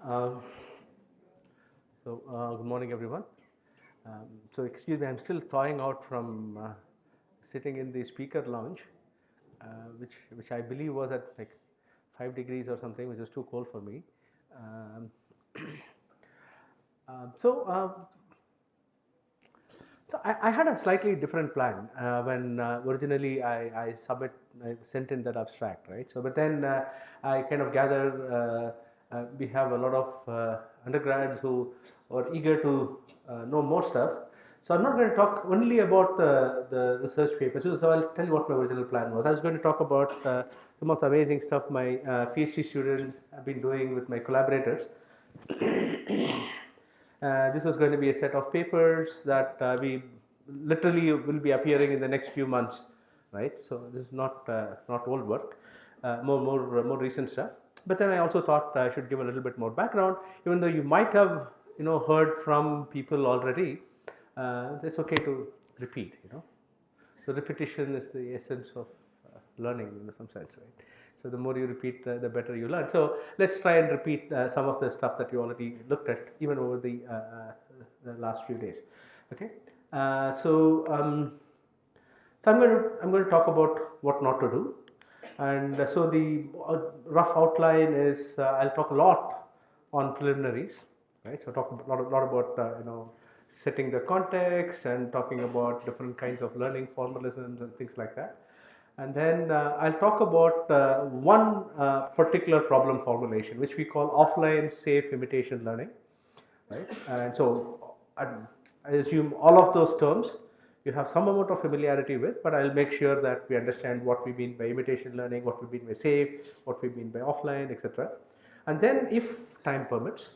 Um, Good morning, everyone. So excuse me, I'm still thawing out from sitting in the speaker lounge, which I believe was at like 5 degrees or something, which is too cold for me. Um, um, so um, so I had a slightly different plan when originally I sent in that abstract, right? So, but then I kind of gathered we have a lot of undergrads who are eager to know more stuff. So I'm not going to talk only about the research papers. So I'll tell you what my original plan was. I was going to talk about some of the amazing stuff my PhD students have been doing with my collaborators. This was going to be a set of papers that we literally will be appearing in the next few months, right? So this is not old work, more recent stuff. But then I also thought I should give a little bit more background, even though you might have heard from people already. It's okay to repeat, So repetition is the essence of learning in some sense, right? So the more you repeat, the better you learn. So let's try and repeat some of the stuff that you already looked at, even over the last few days. Okay. So I'm going to talk about what not to do, and so the rough outline is I'll talk a lot on preliminaries, right? So talk a lot about setting the context and talking about different kinds of learning formalisms and things like that. And then I'll talk about one particular problem formulation, which we call offline safe imitation learning, right? And so I assume all of those terms you have some amount of familiarity with, but I'll make sure that we understand what we mean by imitation learning, what we mean by safe, what we mean by offline, etc. And then if time permits,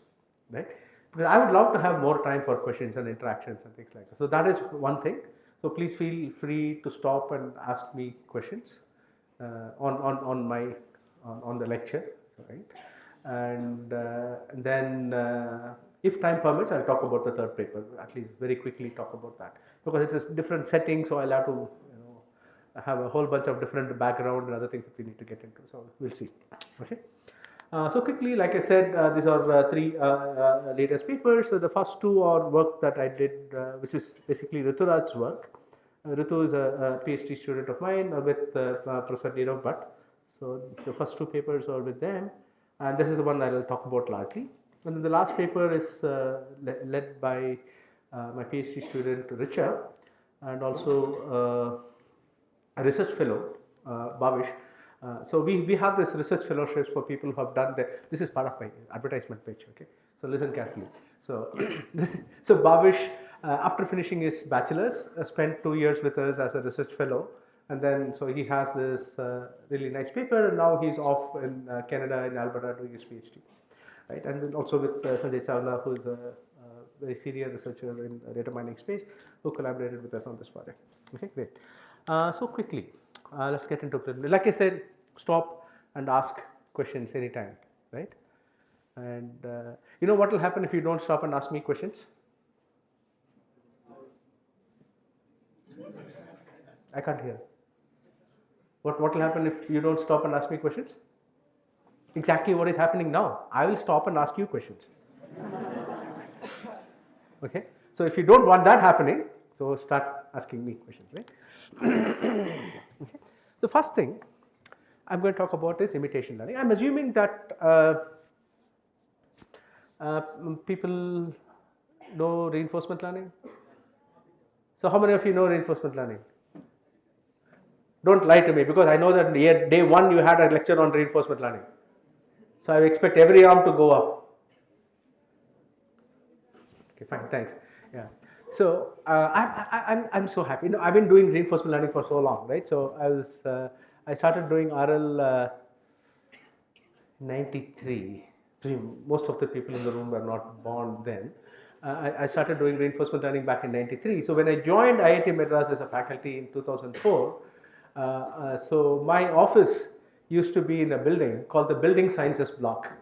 right? Because I would love to have more time for questions and interactions and things like that. So that is one thing. So please feel free to stop and ask me questions on the lecture, right? And then if time permits, I'll talk about the third paper. At least very quickly talk about that, because it's a different setting. So I'll have to have a whole bunch of different background and other things that we need to get into. So we'll see. Okay. So quickly, like I said, these are three latest papers. So the first two are work that I did, which is basically Rituraj's work. Ritu is a PhD student of mine with Professor Nirav Bhatt. So the first two papers are with them, and this is the one I will talk about largely. And then the last paper is led by my PhD student Richa, and also a research fellow, Bhavish. So we have this research fellowships for people who have done that. This is part of my advertisement page, okay? So listen carefully. So so Bhavish, after finishing his bachelor's, spent 2 years with us as a research fellow, and then so he has this really nice paper, and now he's off in Canada, in Alberta, doing his PhD, right? And then also with Sanjay Chawla, who is a very senior researcher in data mining space, who collaborated with us on this project. Okay, great. So quickly, let's get into preliminary. Like I said, stop and ask questions anytime, right? And you know what will happen if you don't stop and ask me questions? I can't hear. What will happen if you don't stop and ask me questions? Exactly what is happening now. I will stop and ask you questions. Okay. So if you don't want that happening, so start asking me questions, right? Okay. The first thing I'm going to talk about is imitation learning. I'm assuming that people know reinforcement learning. So how many of you know reinforcement learning? Don't lie to me, because I know that day one you had a lecture on reinforcement learning. So I expect every arm to go up. Okay, fine, thanks. Yeah. So I'm so happy. I've been doing reinforcement learning for so long, right? So I started doing RL 93. Most of the people in the room were not born then. I started doing reinforcement learning back in 93. So when I joined IIT Madras as a faculty in 2004, so my office used to be in a building called the Building Sciences Block.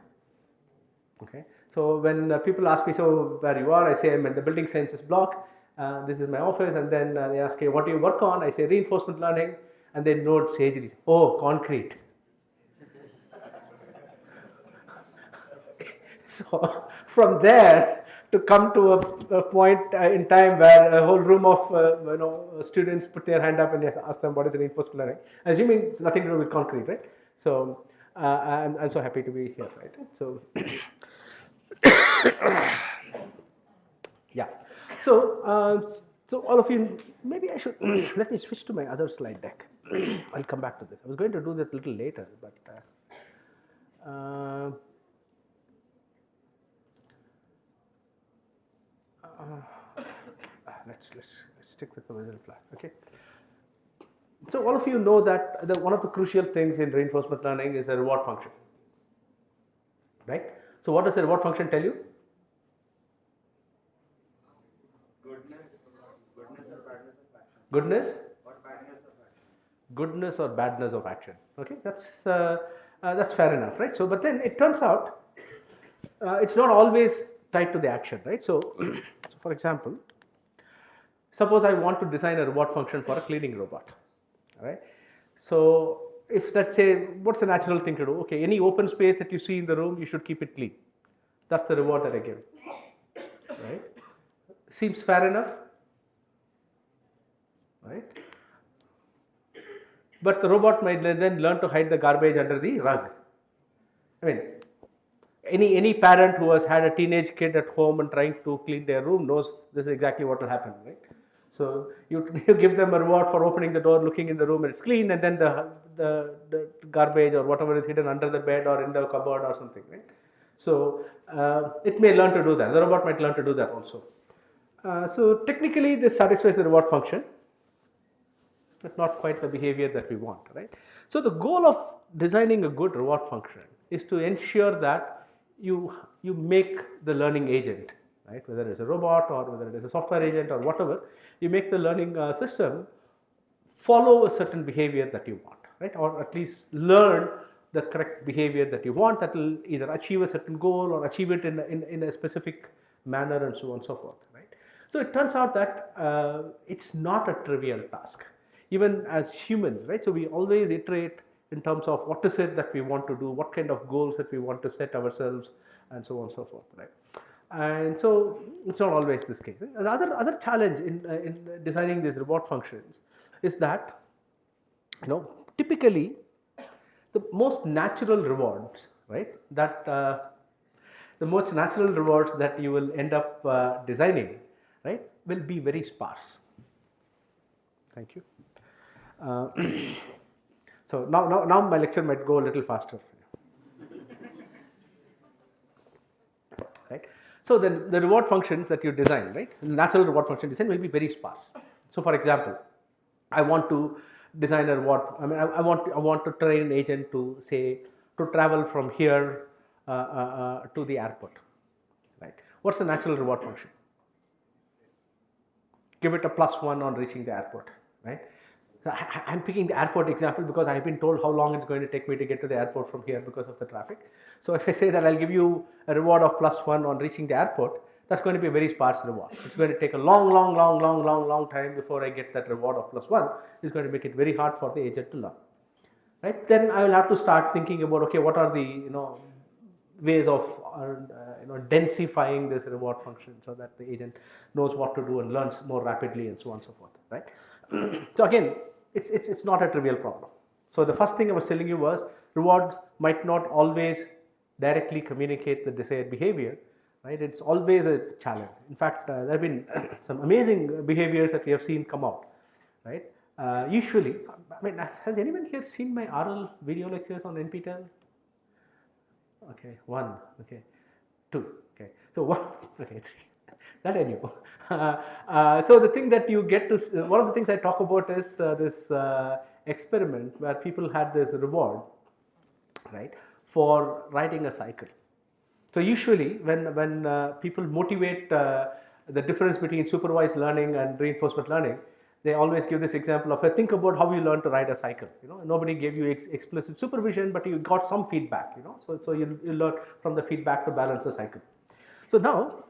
Okay. So when people ask me, so where you are, I say I'm in the Building Sciences Block. This is my office, and then they ask, hey, what do you work on? I say reinforcement learning, and they nod sagely. Oh, concrete. So from there to come to a point in time where a whole room of students put their hand up and ask them what is reinforcement learning, assuming it's nothing to do with concrete, right? So I'm so happy to be here, right? So yeah. So all of you, maybe I should let me switch to my other slide deck. I'll come back to this. I was going to do that a little later, but let's stick with the original plan. Okay. So all of you know that one of the crucial things in reinforcement learning is a reward function, right? So what does the reward function tell you? Goodness or badness of action. Goodness or badness of action. Okay, that's fair enough, right? So, but then it turns out it's not always tied to the action, right? So, so for example, suppose I want to design a reward function for a cleaning robot, right? So, if let's say, what's the natural thing to do? Okay, any open space that you see in the room, you should keep it clean. That's the reward that I give, right? Seems fair enough, right? But the robot might then learn to hide the garbage under the rug. I mean, any parent who has had a teenage kid at home and trying to clean their room knows this is exactly what will happen, right? So you give them a reward for opening the door, looking in the room and it's clean, and then the garbage or whatever is hidden under the bed or in the cupboard or something, right? So it may learn to do that. The robot might learn to do that also. So technically this satisfies the reward function, but not quite the behavior that we want, right? So the goal of designing a good reward function is to ensure that you make the learning agent, right? Whether it's a robot or whether it is a software agent or whatever, you make the learning system follow a certain behavior that you want, right? Or at least learn the correct behavior that you want that will either achieve a certain goal or achieve it in a specific manner and so on and so forth, right? So it turns out that it's not a trivial task, even as humans, right? So we always iterate in terms of what is it that we want to do, what kind of goals that we want to set ourselves, and so on and so forth, right? And so it's not always this case. Another challenge in designing these reward functions is that, typically the most natural rewards, right? That the most natural rewards that you will end up designing, right, will be very sparse. Thank you. So now my lecture might go a little faster, right? So then the reward functions that you design, right, the natural reward function design will be very sparse. So for example, I want to design a reward. I mean, I want to train an agent to say to travel from here to the airport, right? What's the natural reward function? Give it a +1 on reaching the airport, right? So I'm picking the airport example because I've been told how long it's going to take me to get to the airport from here because of the traffic. So if I say that I'll give you a reward of +1 on reaching the airport, that's going to be a very sparse reward. It's going to take a long time before I get that reward of +1. It's going to make it very hard for the agent to learn, right? Then I will have to start thinking about, okay, what are the ways of densifying this reward function so that the agent knows what to do and learns more rapidly and so on and so forth, right? So again, it's not a trivial problem. So the first thing I was telling you was rewards might not always directly communicate the desired behavior, right? It's always a challenge. In fact, there have been some amazing behaviors that we have seen come out, right? Usually, I mean, has anyone here seen my RL video lectures on NPTEL? Okay, 1, okay, 2, okay, so 1, okay, 3. That I knew. So the thing that you get to, one of the things I talk about is this experiment where people had this reward, right, for riding a cycle. So usually when people motivate the difference between supervised learning and reinforcement learning, they always give this example of, think about how you learn to ride a cycle. Nobody gave you explicit supervision, but you got some feedback. So you learn from the feedback to balance the cycle. So now,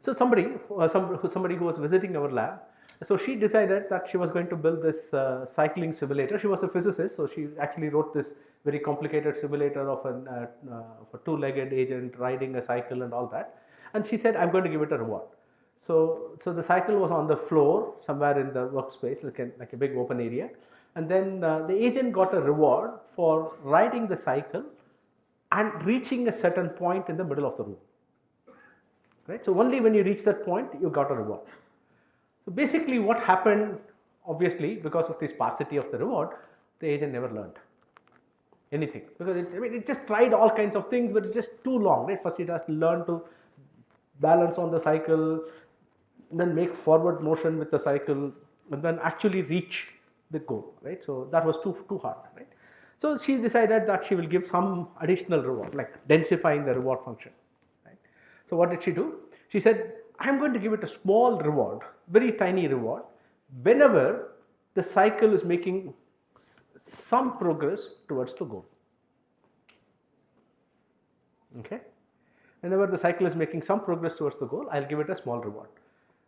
somebody who was visiting our lab So she decided that she was going to build this cycling simulator. She was a physicist, so she actually wrote this very complicated simulator of a two-legged agent riding a cycle and all that. And she said, I'm going to give it a reward. So the cycle was on the floor somewhere in the workspace, like a big open area. And then the agent got a reward for riding the cycle and reaching a certain point in the middle of the room. Right? So only when you reach that point, you got a reward. So basically what happened, obviously, because of the sparsity of the reward, the agent never learned anything. Because it just tried all kinds of things, but it's just too long. Right? First it has to learn to balance on the cycle, then make forward motion with the cycle, and then actually reach the goal. Right? So that was too hard. Right? So she decided that she will give some additional reward, like densifying the reward function. Right? So what did she do? She said, I'm going to give it a small reward, very tiny reward, whenever the cycle is making some progress towards the goal. Okay? Whenever the cycle is making some progress towards the goal, I'll give it a small reward.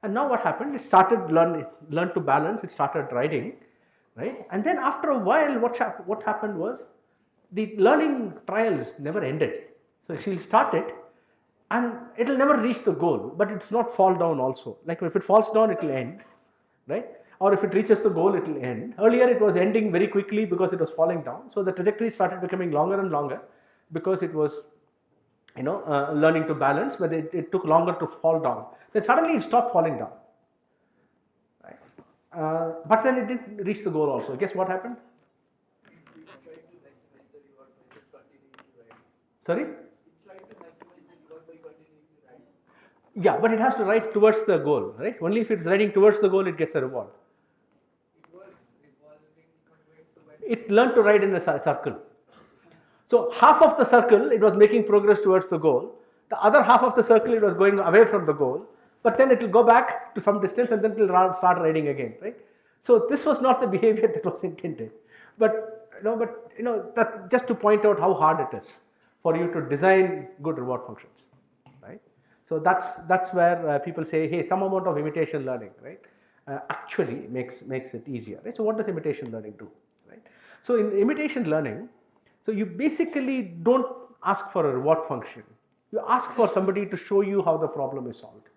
And now what happened? It started learn to balance. It started riding, right? And then after a while, what happened was the learning trials never ended. So she'll start it, and it will never reach the goal, but it's not fall down also. Like if it falls down, it will end, right? Or if it reaches the goal, it will end. Earlier, it was ending very quickly because it was falling down. So the trajectory started becoming longer and longer because it was learning to balance, but it took longer to fall down. Then suddenly it stopped falling down. Right? But then it didn't reach the goal also. Guess what happened? Sorry? Yeah, but it has to ride towards the goal, right? Only if it's riding towards the goal, it gets a reward. It learned to ride in a circle. So half of the circle, it was making progress towards the goal. The other half of the circle, it was going away from the goal. But then it will go back to some distance and then it will start riding again, right? So this was not the behavior that was intended. But that just to point out how hard it is for you to design good reward functions, right? So that's where people say, hey, some amount of imitation learning, right, actually makes it easier, right? So what does imitation learning do, right? So in imitation learning, so you basically don't ask for a reward function. You ask for somebody to show you how the problem is solved.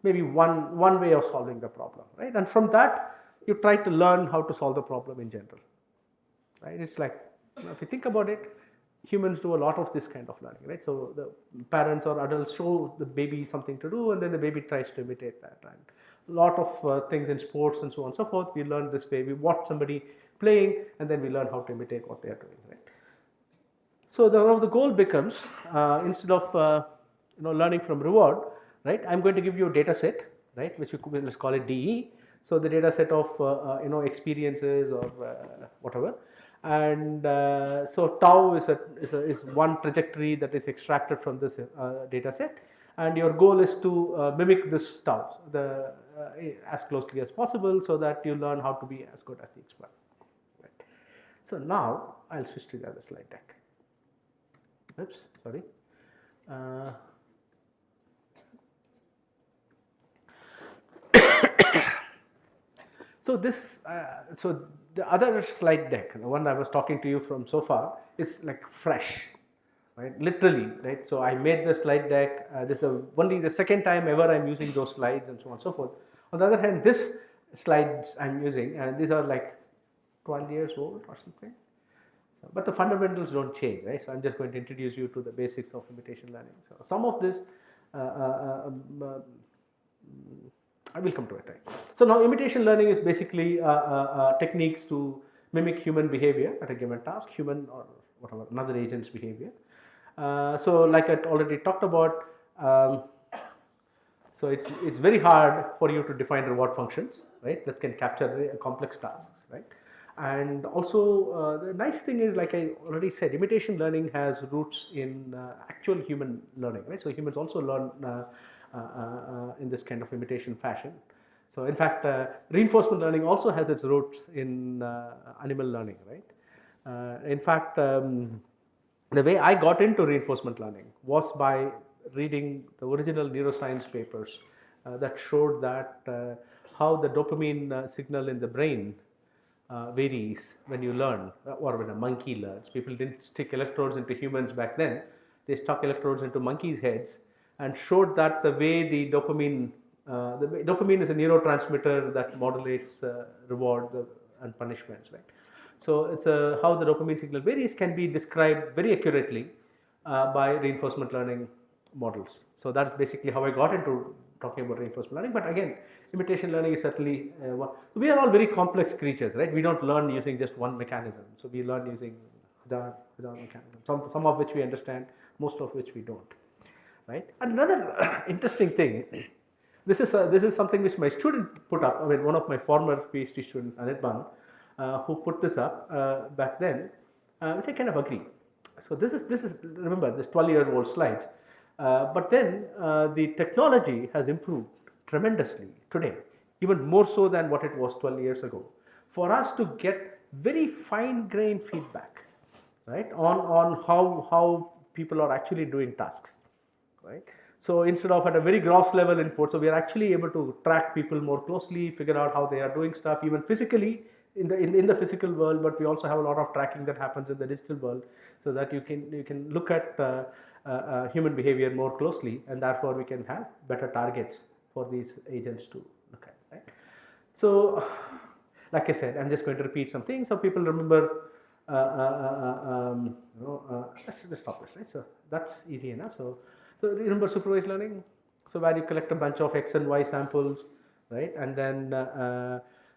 Maybe one way of solving the problem, right? And from that, you try to learn how to solve the problem in general, right? It's like, if you think about it, humans do a lot of this kind of learning, right? So the parents or adults show the baby something to do, and then the baby tries to imitate that. And a lot of things in sports and so on and so forth, we learn this way. We watch somebody playing, and then we learn how to imitate what they are doing, right? So the goal becomes, instead of learning from reward, right? I'm going to give you a data set, right? Which let's call it DE. So the data set of experiences or whatever, and so tau is one trajectory that is extracted from this data set, and your goal is to mimic this tau as closely as possible, so that you learn how to be as good as the expert. Right. So now I'll switch to the other slide deck. Oops, sorry. So so the other slide deck, the one I was talking to you from so far, is like fresh, right? Literally, right? So I made the slide deck. This is only the second time ever I'm using those slides and so on and so forth. On the other hand, this slides I'm using, and these are like 12 years old or something. But the fundamentals don't change, right? So I'm just going to introduce you to the basics of imitation learning. So some of this, I will come to it, right? So now imitation learning is basically techniques to mimic human behavior at a given task, human or whatever, another agent's behavior. So like I already talked about, so it's very hard for you to define reward functions, right, that can capture complex tasks, right? And also the nice thing is, like I already said, imitation learning has roots in actual human learning, right? So humans also learn in this kind of imitation fashion. So in fact, reinforcement learning also has its roots in animal learning, right? In fact, the way I got into reinforcement learning was by reading the original neuroscience papers that showed that how the dopamine signal in the brain varies when you learn or when a monkey learns. People didn't stick electrodes into humans back then. They stuck electrodes into monkeys' heads and showed that the way the dopamine is a neurotransmitter that modulates reward and punishments, right? So it's how the dopamine signal varies can be described very accurately by reinforcement learning models. So that's basically how I got into talking about reinforcement learning. But again, imitation learning is certainly one. We are all very complex creatures, right? We don't learn using just one mechanism. So we learn using hazard mechanisms, some of which we understand, most of which we don't, right? Another interesting thing. This is something which my student put up. I mean, one of my former PhD students, Anirban, who put this up back then, which I kind of agree. So this is remember this 12-year-old slides, but then the technology has improved tremendously today, even more so than what it was 12 years ago, for us to get very fine-grained feedback, right, on how people are actually doing tasks, right. So instead of at a very gross level input, so we are actually able to track people more closely, figure out how they are doing stuff, even physically in the physical world. But we also have a lot of tracking that happens in the digital world, so that you can look at human behavior more closely, and therefore we can have better targets for these agents to look at. Right. So, like I said, I'm just going to repeat some things so people remember. Let's stop this. Right. So that's easy enough. So remember supervised learning. So where you collect a bunch of X and Y samples, right? And then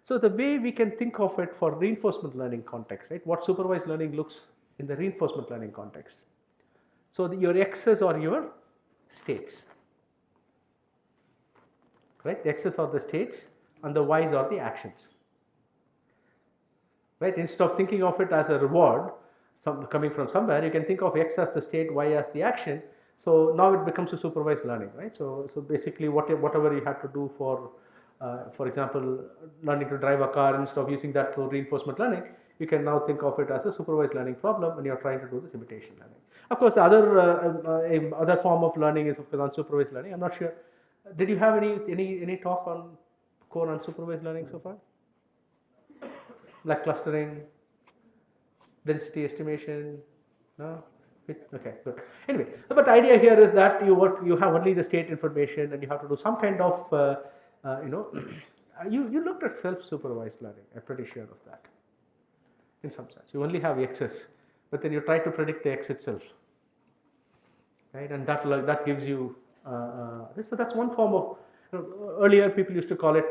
so the way we can think of it for reinforcement learning context, right? What supervised learning looks in the reinforcement learning context. So your X's are your states, right? The X's are the states and the Y's are the actions, right? Instead of thinking of it as a reward coming from somewhere, you can think of X as the state, Y as the action. So now it becomes a supervised learning, right? So basically whatever you had to do for example, learning to drive a car, instead of using that through reinforcement learning, you can now think of it as a supervised learning problem when you are trying to do this imitation learning. Of course, the other form of learning is of course unsupervised learning. I'm not sure. Did you have any talk on core unsupervised learning so far? Like clustering, density estimation? No? Okay, good. Anyway, but the idea here is that you have only the state information, and you have to do some kind of you looked at self-supervised learning. I'm pretty sure of that. In some sense, you only have X's, but then you try to predict the X itself, right? And that gives you this. So that's one form of. Earlier, people used to call that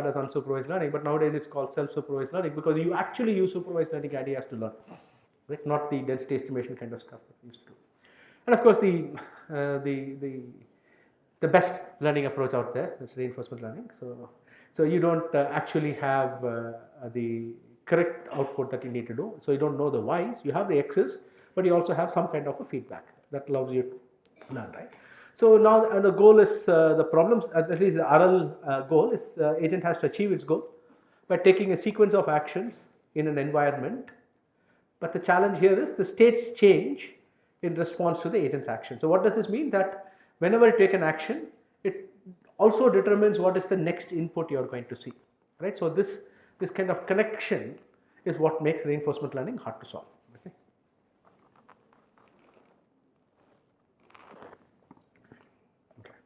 as unsupervised learning, but nowadays it's called self-supervised learning because you actually use supervised learning ideas to learn. Right? Not the density estimation kind of stuff that we used to do. And of course, the best learning approach out there is reinforcement learning. So you don't actually have the correct output that you need to do. So you don't know the Y's, you have the X's, but you also have some kind of a feedback that allows you to learn, right? So now the goal is the problems, at least the RL goal is agent has to achieve its goal by taking a sequence of actions in an environment. But the challenge here is the states change in response to the agent's action. So what does this mean? That whenever you take an action, it also determines what is the next input you are going to see, right? So this kind of connection is what makes reinforcement learning hard to solve. Okay.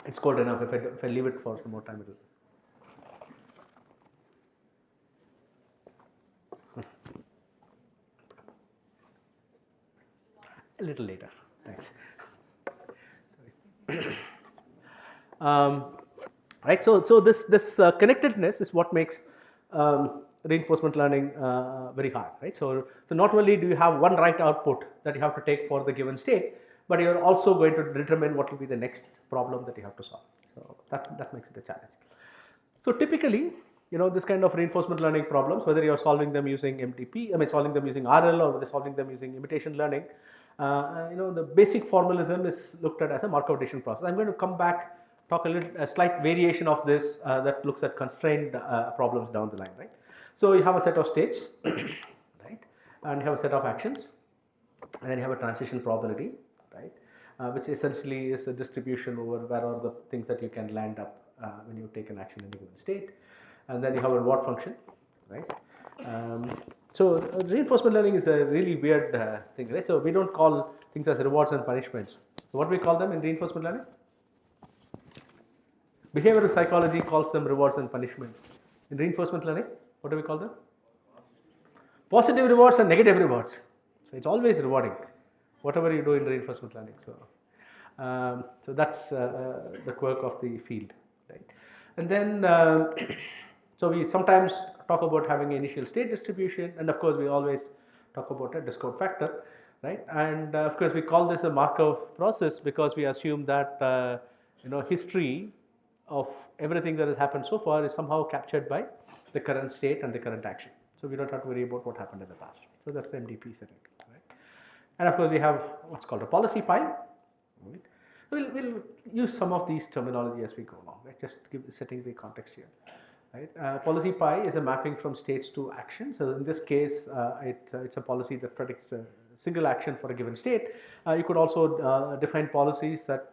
It's cold enough. If I leave it for some more time, it will. A little later. Thanks. Sorry. Right. So this connectedness is what makes reinforcement learning very hard. Right. So not only do you have one right output that you have to take for the given state, but you are also going to determine what will be the next problem that you have to solve. So that makes it a challenge. So typically, this kind of reinforcement learning problems, whether you are solving them using MTP, solving them using RL, or whether solving them using imitation learning, the basic formalism is looked at as a Markov-Addition process. I'm going to come back, talk a slight variation of this that looks at constrained problems down the line, right? So you have a set of states, right, and you have a set of actions, and then you have a transition probability, right? which essentially is a distribution over where are the things that you can land up when you take an action in a given state. And then you have a reward function, right? So reinforcement learning is a really weird thing, right? So we don't call things as rewards and punishments. So what we call them in reinforcement learning? Behavioral psychology calls them rewards and punishments. In reinforcement learning, what do we call them? Positive rewards and negative rewards. So it's always rewarding, whatever you do in reinforcement learning. So that's the quirk of the field, right? And then so we sometimes talk about having initial state distribution, and of course we always talk about a discount factor, right? And of course we call this a Markov process because we assume that history of everything that has happened so far is somehow captured by the current state and the current action. So we don't have to worry about what happened in the past. So that's the MDP setting, right? And of course we have what's called a policy pie. Right? We'll use some of these terminology as we go along, right? Just setting the context here. Right? Policy pie is a mapping from states to action. So in this case, it's a policy that predicts a single action for a given state. You could also define policies that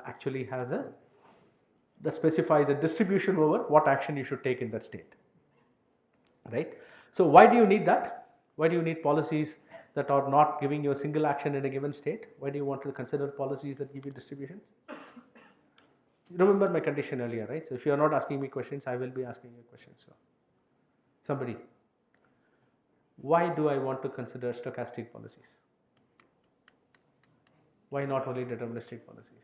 actually that specifies a distribution over what action you should take in that state. Right? So why do you need that? Why do you need policies that are not giving you a single action in a given state? Why do you want to consider policies that give you distributions? You remember my condition earlier, right? So if you are not asking me questions, I will be asking you questions. So somebody, why do I want to consider stochastic policies? Why not only deterministic policies?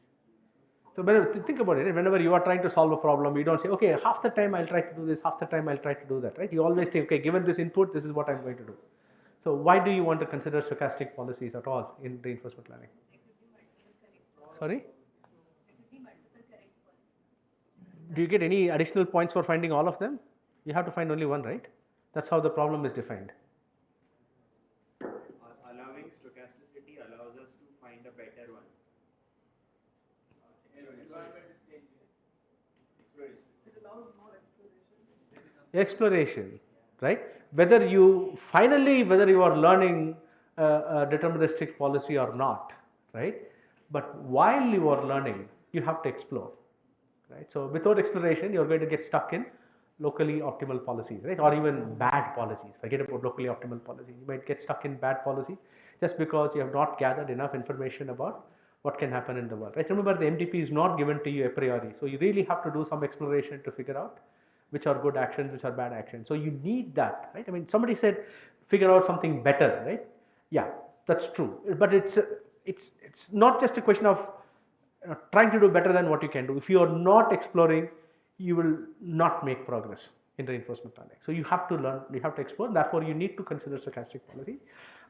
So think about it. Whenever you are trying to solve a problem, you don't say, okay, half the time I'll try to do this, half the time I'll try to do that, right? You always think, okay, given this input, this is what I'm going to do. So why do you want to consider stochastic policies at all in reinforcement learning? Sorry? Do you get any additional points for finding all of them? You have to find only one, right? That's how the problem is defined. Allowing stochasticity allows us to find a better one. Exploration, right? Whether you are learning a deterministic policy or not, right? But while you are learning, you have to explore, right? So without exploration, you are going to get stuck in locally optimal policies, right? Or even bad policies. Forget about locally optimal policies. You might get stuck in bad policies just because you have not gathered enough information about what can happen in the world, right? Remember, the MDP is not given to you a priori. So you really have to do some exploration to figure out which are good actions, which are bad actions. So you need that, right? I mean, somebody said, figure out something better, right? Yeah, that's true. But it's not just a question of trying to do better than what you can do. If you are not exploring, you will not make progress in reinforcement learning. So you have to learn, you have to explore. Therefore, you need to consider stochastic policy.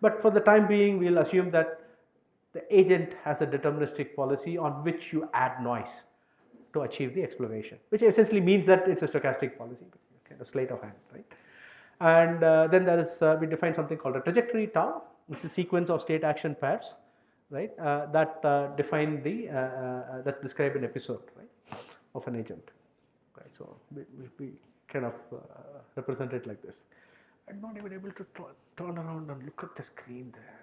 But for the time being, we'll assume that the agent has a deterministic policy on which you add noise to achieve the exploration, which essentially means that it's a stochastic policy, kind of sleight of hand, right? And then there is, we define something called a trajectory tau. It's a sequence of state action pairs, right? That define that describe an episode, right, of an agent, right? So we kind of represent it like this. I'm not even able to turn around and look at the screen there.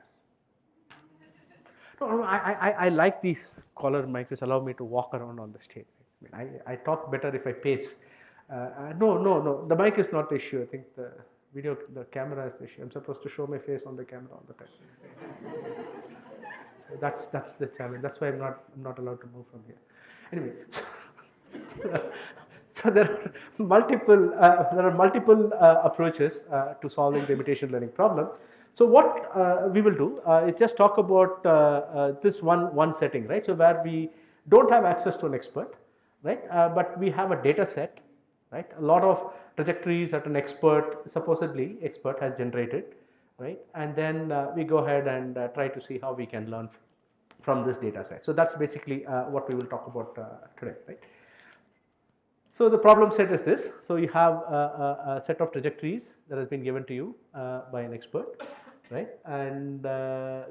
No, I like these collar mics which allow me to walk around on the stage. I mean, I talk better if I pace. No, the mic is not the issue. I think the camera is the issue. I'm supposed to show my face on the camera all the time. So that's the challenge. That's why I'm not allowed to move from here. Anyway, so there are multiple approaches to solving the imitation learning problem. So what we will do is just talk about this one setting, right? So where we don't have access to an expert, right? But we have a data set, right? A lot of trajectories that an supposedly expert has generated, right? And then we go ahead and try to see how we can learn from this data set. So that's basically what we will talk about today, right? So the problem set is this. So you have a set of trajectories that has been given to you by an expert, right? And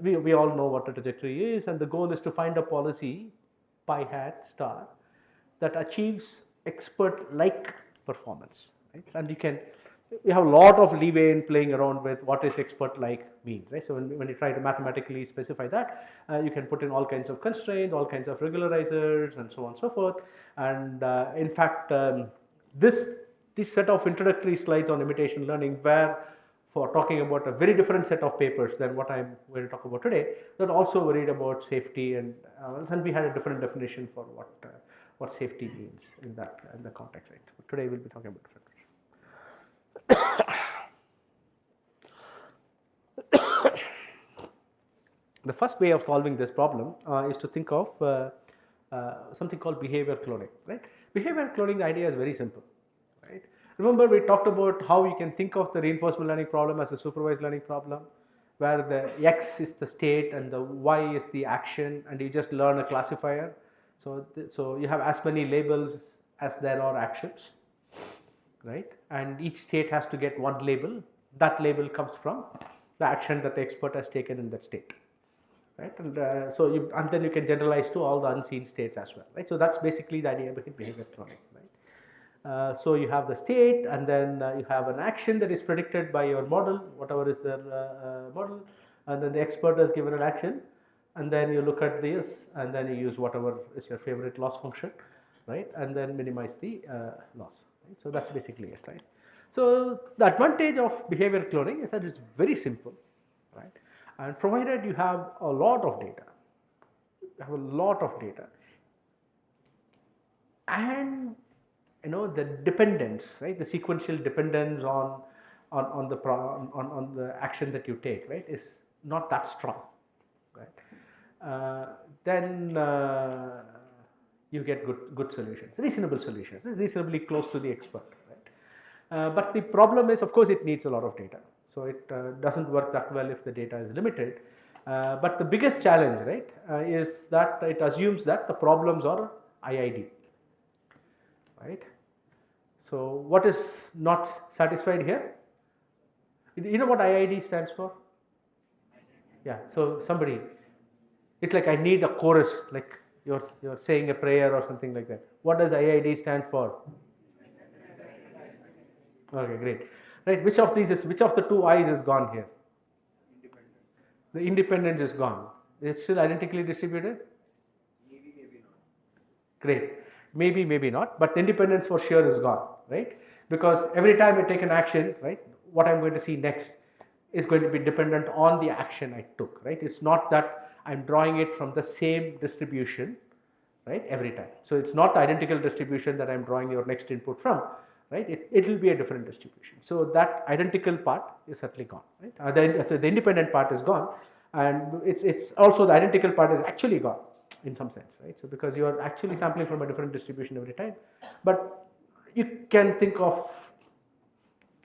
we all know what a trajectory is, and the goal is to find a policy pi hat star that achieves expert-like performance, right? And you can we have a lot of leeway in playing around with what is expert like means, right? So when you try to mathematically specify that, you can put in all kinds of constraints, all kinds of regularizers, and so on and so forth. And in fact, this set of introductory slides on imitation learning were for talking about a very different set of papers than what I'm going to talk about today, that also worried about safety, and we had a different definition for what safety means in the context, right? But today we'll be talking about different. The first way of solving this problem is to think of something called behavior cloning, right? Behavior cloning, the idea is very simple, right? Remember, we talked about how you can think of the reinforcement learning problem as a supervised learning problem, where the X is the state and the Y is the action, and you just learn a classifier. So you have as many labels as there are actions, right? And each state has to get one label. That label comes from the action that the expert has taken in that state, right? And then you can generalize to all the unseen states as well, right? So that's basically the idea behind behavior cloning, right? So you have the state, and then you have an action that is predicted by your model, whatever is the model, and then the expert has given an action, and then you look at this, and then you use whatever is your favorite loss function, right? And then minimize the loss. Right? So that's basically it, right? So the advantage of behavior cloning is that it's very simple, right? And provided you have a lot of data, and the dependence, right? The sequential dependence on the action that you take, right, is not that strong, right? Then you get good solutions, reasonable solutions, reasonably close to the expert, right? But the problem is, of course, it needs a lot of data. So it doesn't work that well if the data is limited. But the biggest challenge, right, is that it assumes that the problems are IID, right? So what is not satisfied here? You know what IID stands for? Yeah. So somebody, it's like I need a chorus, like you're saying a prayer or something like that. What does IID stand for? Okay, great. Right, which of the two I's is gone here? The independence is gone. It's still identically distributed? Maybe, maybe not. Great. Maybe, maybe not, but the independence for sure is gone, right? Because every time I take an action, right, what I'm going to see next is going to be dependent on the action I took, right? It's not that I'm drawing it from the same distribution, right, every time. So it's not the identical distribution that I'm drawing your next input from, right? It will be a different distribution. So that identical part is certainly gone, right? So the independent part is gone, and it's also the identical part is actually gone in some sense, right? So because you are actually sampling from a different distribution every time, but you can think of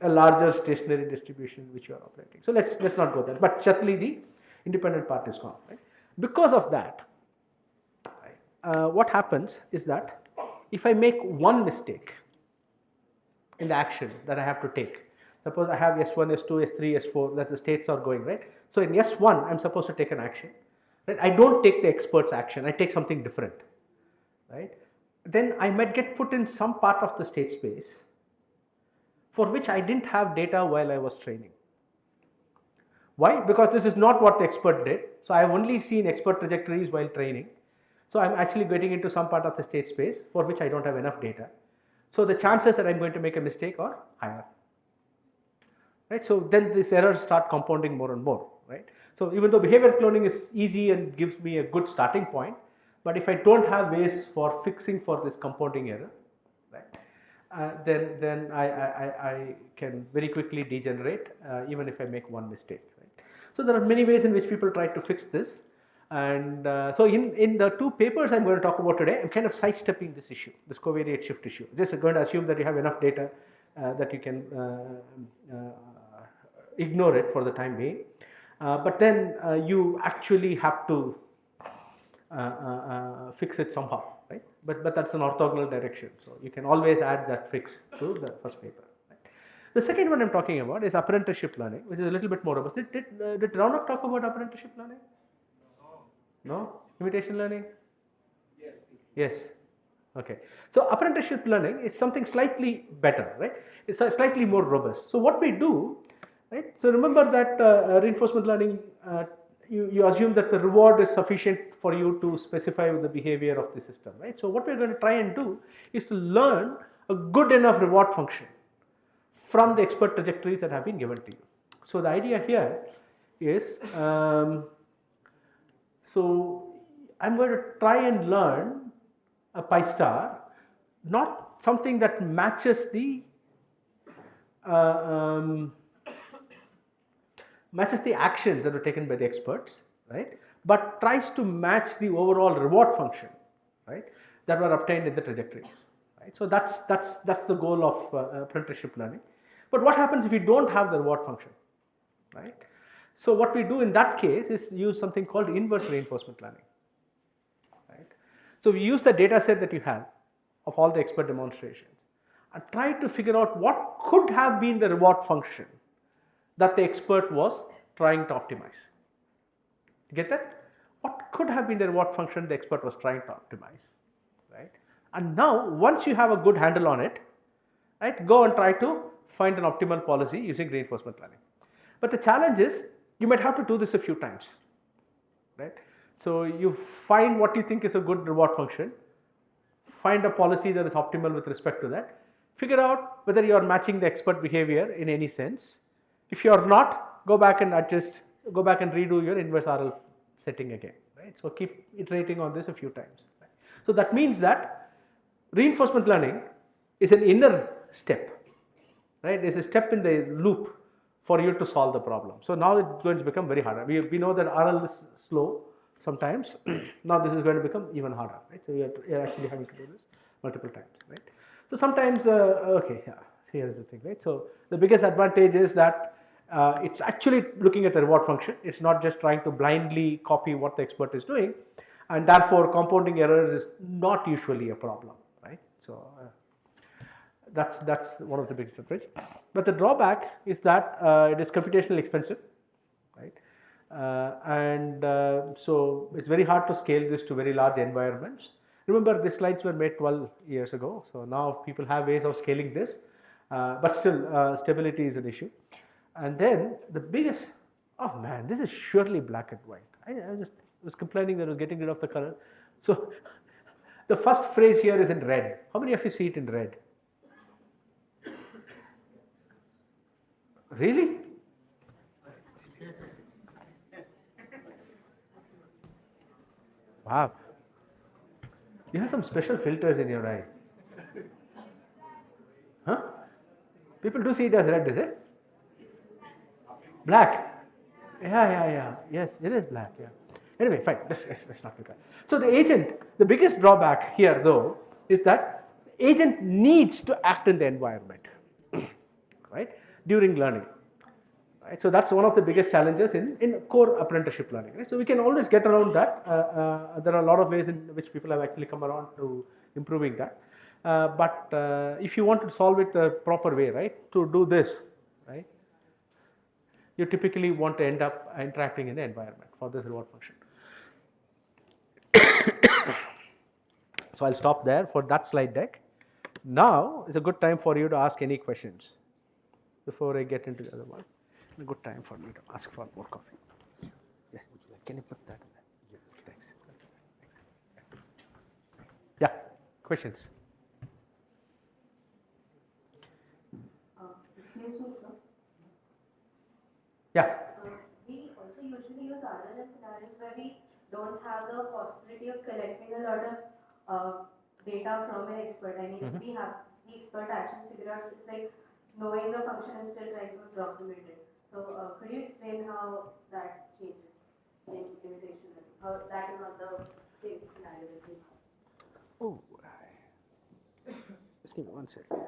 a larger stationary distribution which you are operating. So let's not go there. But certainly the independent part is gone, right? Because of that, what happens is that if I make one mistake in the action that I have to take, suppose I have S1, S2, S3, S4, that the states are going, right? So in S1, I'm supposed to take an action, right? I don't take the expert's action, I take something different, right? Then I might get put in some part of the state space for which I didn't have data while I was training. Why? Because this is not what the expert did. So I have only seen expert trajectories while training. So I'm actually getting into some part of the state space for which I don't have enough data. So the chances that I'm going to make a mistake are higher, right? So then these errors start compounding more and more, right? So even though behavior cloning is easy and gives me a good starting point, but if I don't have ways for fixing for this compounding error, right, then I can very quickly degenerate even if I make one mistake, right? So there are many ways in which people try to fix this. And so in the two papers I'm going to talk about today, I'm kind of sidestepping this issue, this covariate shift issue. Just going to assume that you have enough data that you can ignore it for the time being. But then you actually have to fix it somehow, right? But that's an orthogonal direction. So you can always add that fix to the first paper. Right? The second one I'm talking about is apprenticeship learning, which is a little bit more robust. Did Raunak talk about apprenticeship learning? No? Imitation learning? Yes. Yes. Okay, so apprenticeship learning is something slightly better, right? It's slightly more robust. So what we do, right? So remember that reinforcement learning, you assume that the reward is sufficient for you to specify the behavior of the system, right? So what we're going to try and do is to learn a good enough reward function from the expert trajectories that have been given to you. So the idea here is, so I'm going to try and learn a pi star, not something that matches the actions that were taken by the experts, right? But tries to match the overall reward function, right, that were obtained in the trajectories, right? So that's the goal of apprenticeship learning. But what happens if you don't have the reward function, right? So what we do in that case is use something called inverse reinforcement learning, right? So we use the data set that you have of all the expert demonstrations and try to figure out what could have been the reward function that the expert was trying to optimize. Get that? What could have been the reward function the expert was trying to optimize, right? And now once you have a good handle on it, right, go and try to find an optimal policy using reinforcement learning. But the challenge is you might have to do this a few times, right? So you find what you think is a good reward function, find a policy that is optimal with respect to that, figure out whether you are matching the expert behavior in any sense. If you are not, go back and adjust, go back and redo your inverse RL setting again, right? So keep iterating on this a few times. Right? So that means that reinforcement learning is an inner step, right? It's a step in the loop for you to solve the problem. So now it's going to become very hard. We know that RL is slow sometimes. Now this is going to become even harder, right? So you're actually having to do this multiple times, right? So sometimes, okay, yeah, here's the thing, right? So the biggest advantage is that it's actually looking at the reward function. It's not just trying to blindly copy what the expert is doing, and therefore compounding errors is not usually a problem, right? So that's one of the biggest advantages. But the drawback is that it is computationally expensive, right? So it's very hard to scale this to very large environments. Remember, these slides were made 12 years ago, so now people have ways of scaling this, but still stability is an issue. And then the biggest, oh man, this is surely black and white. I just was complaining that I was getting rid of the color. So the first phrase here is in red. How many of you see it in red? Really? Wow. You have some special filters in your eye. Huh? People do see it as red, is it? Black. Yeah. Yes, it is black, yeah. Anyway, fine, let's not do that. So the agent, the biggest drawback here though, is that agent needs to act in the environment, right, during learning. Right? So that's one of the biggest challenges in core apprenticeship learning. Right? So we can always get around that. There are a lot of ways in which people have actually come around to improving that. But if you want to solve it the proper way, right, to do this, right, you typically want to end up interacting in the environment for this reward function. So I'll stop there for that slide deck. Now is a good time for you to ask any questions before I get into the other one. A good time for me to ask for more coffee. Yes, would you like? Can you put that in there? Yeah, thanks. Yeah, questions? Excuse me, sir. Yeah. We also usually use RL in scenarios where we don't have the possibility of collecting a lot of data from an expert. I mean, if we have the expert actions figured out, it's like knowing the function and still trying to approximate it. So could you explain how that changes in imitation learning? How that is not the same scenario that we have? Oh, just give me 1 second.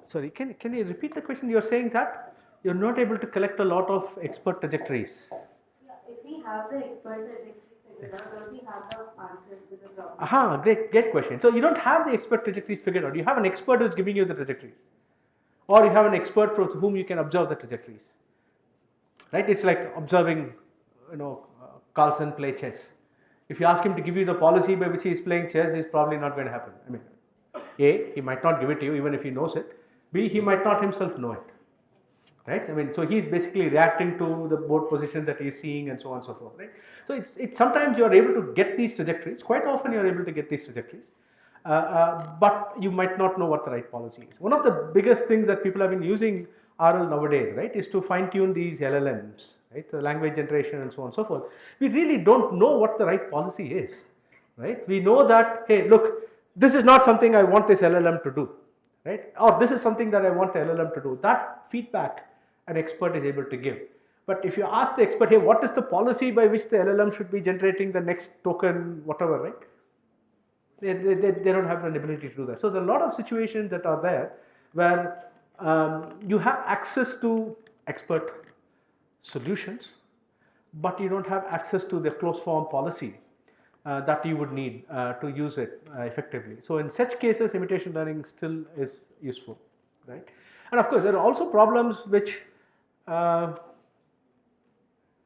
Sorry, can you repeat the question? You're saying that you're not able to collect a lot of expert trajectories. Yeah, if we have the expert trajectories figured out, don't we have the answer to the problem? Aha, great question. So you don't have the expert trajectories figured out. You have an expert who's giving you the trajectories, or you have an expert from whom you can observe the trajectories. Right? It's like observing, Carlsen play chess. If you ask him to give you the policy by which he is playing chess, it's probably not going to happen. I mean, A, he might not give it to you even if he knows it. B, he might not himself know it. Right? I mean, so he's basically reacting to the board position that he's seeing and so on and so forth. Right? So it's sometimes you are able to get these trajectories. Quite often you are able to get these trajectories, but you might not know what the right policy is. One of the biggest things that people have been using RL nowadays, right, is to fine tune these LLMs, right, the language generation and so on and so forth. We really don't know what the right policy is, right? We know that, hey, look, this is not something I want this LLM to do, right? Or this is something that I want the LLM to do. That feedback an expert is able to give. But if you ask the expert, hey, what is the policy by which the LLM should be generating the next token, whatever, right? They don't have an ability to do that. So there are a lot of situations that are there where you have access to expert solutions, but you don't have access to the closed form policy that you would need to use it effectively. So in such cases, imitation learning still is useful, right? And of course, there are also problems which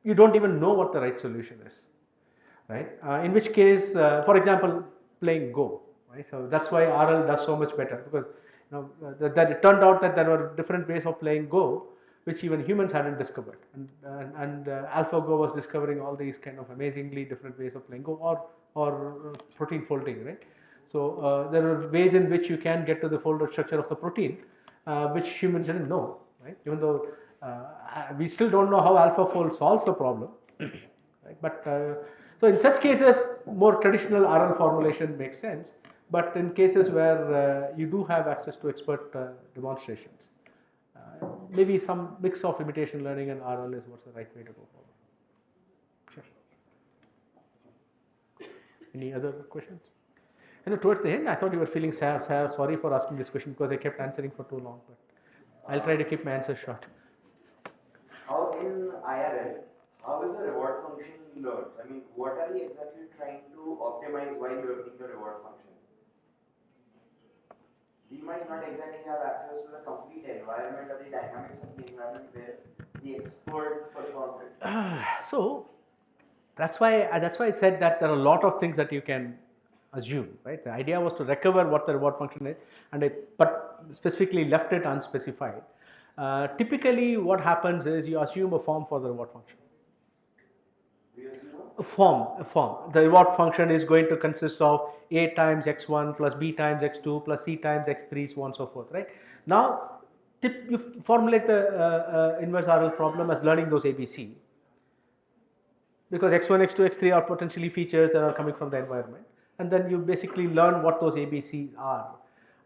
you don't even know what the right solution is, right? In which case, for example, playing Go, right? So that's why RL does so much better, because that it turned out that there were different ways of playing Go which even humans hadn't discovered, and AlphaGo was discovering all these kind of amazingly different ways of playing Go, or protein folding, right? So there are ways in which you can get to the folded structure of the protein, which humans didn't know, right? Even though we still don't know how AlphaFold solves the problem, right? But so in such cases, more traditional RL formulation makes sense. But in cases where you do have access to expert demonstrations, maybe some mix of imitation learning and RL is what's the right way to go forward. Sure. Any other questions? Towards the end, I thought you were feeling sorry for asking this question because I kept answering for too long. But I'll try to keep my answers short. How in IRL, how is a reward function learned? I mean, what are we exactly trying to optimize while learning the reward function? We might not exactly have access to the complete environment or the dynamics of the environment where the expert performed it. So that's why I said that there are a lot of things that you can assume, right? The idea was to recover what the reward function is, but specifically left it unspecified. Typically, what happens is you assume a form for the reward function. A form. The reward function is going to consist of A times x1 plus B times x2 plus C times x3, so on and so forth, right? Now, you formulate the inverse RL problem as learning those ABC, because x1, x2, x3 are potentially features that are coming from the environment, and then you basically learn what those ABCs are.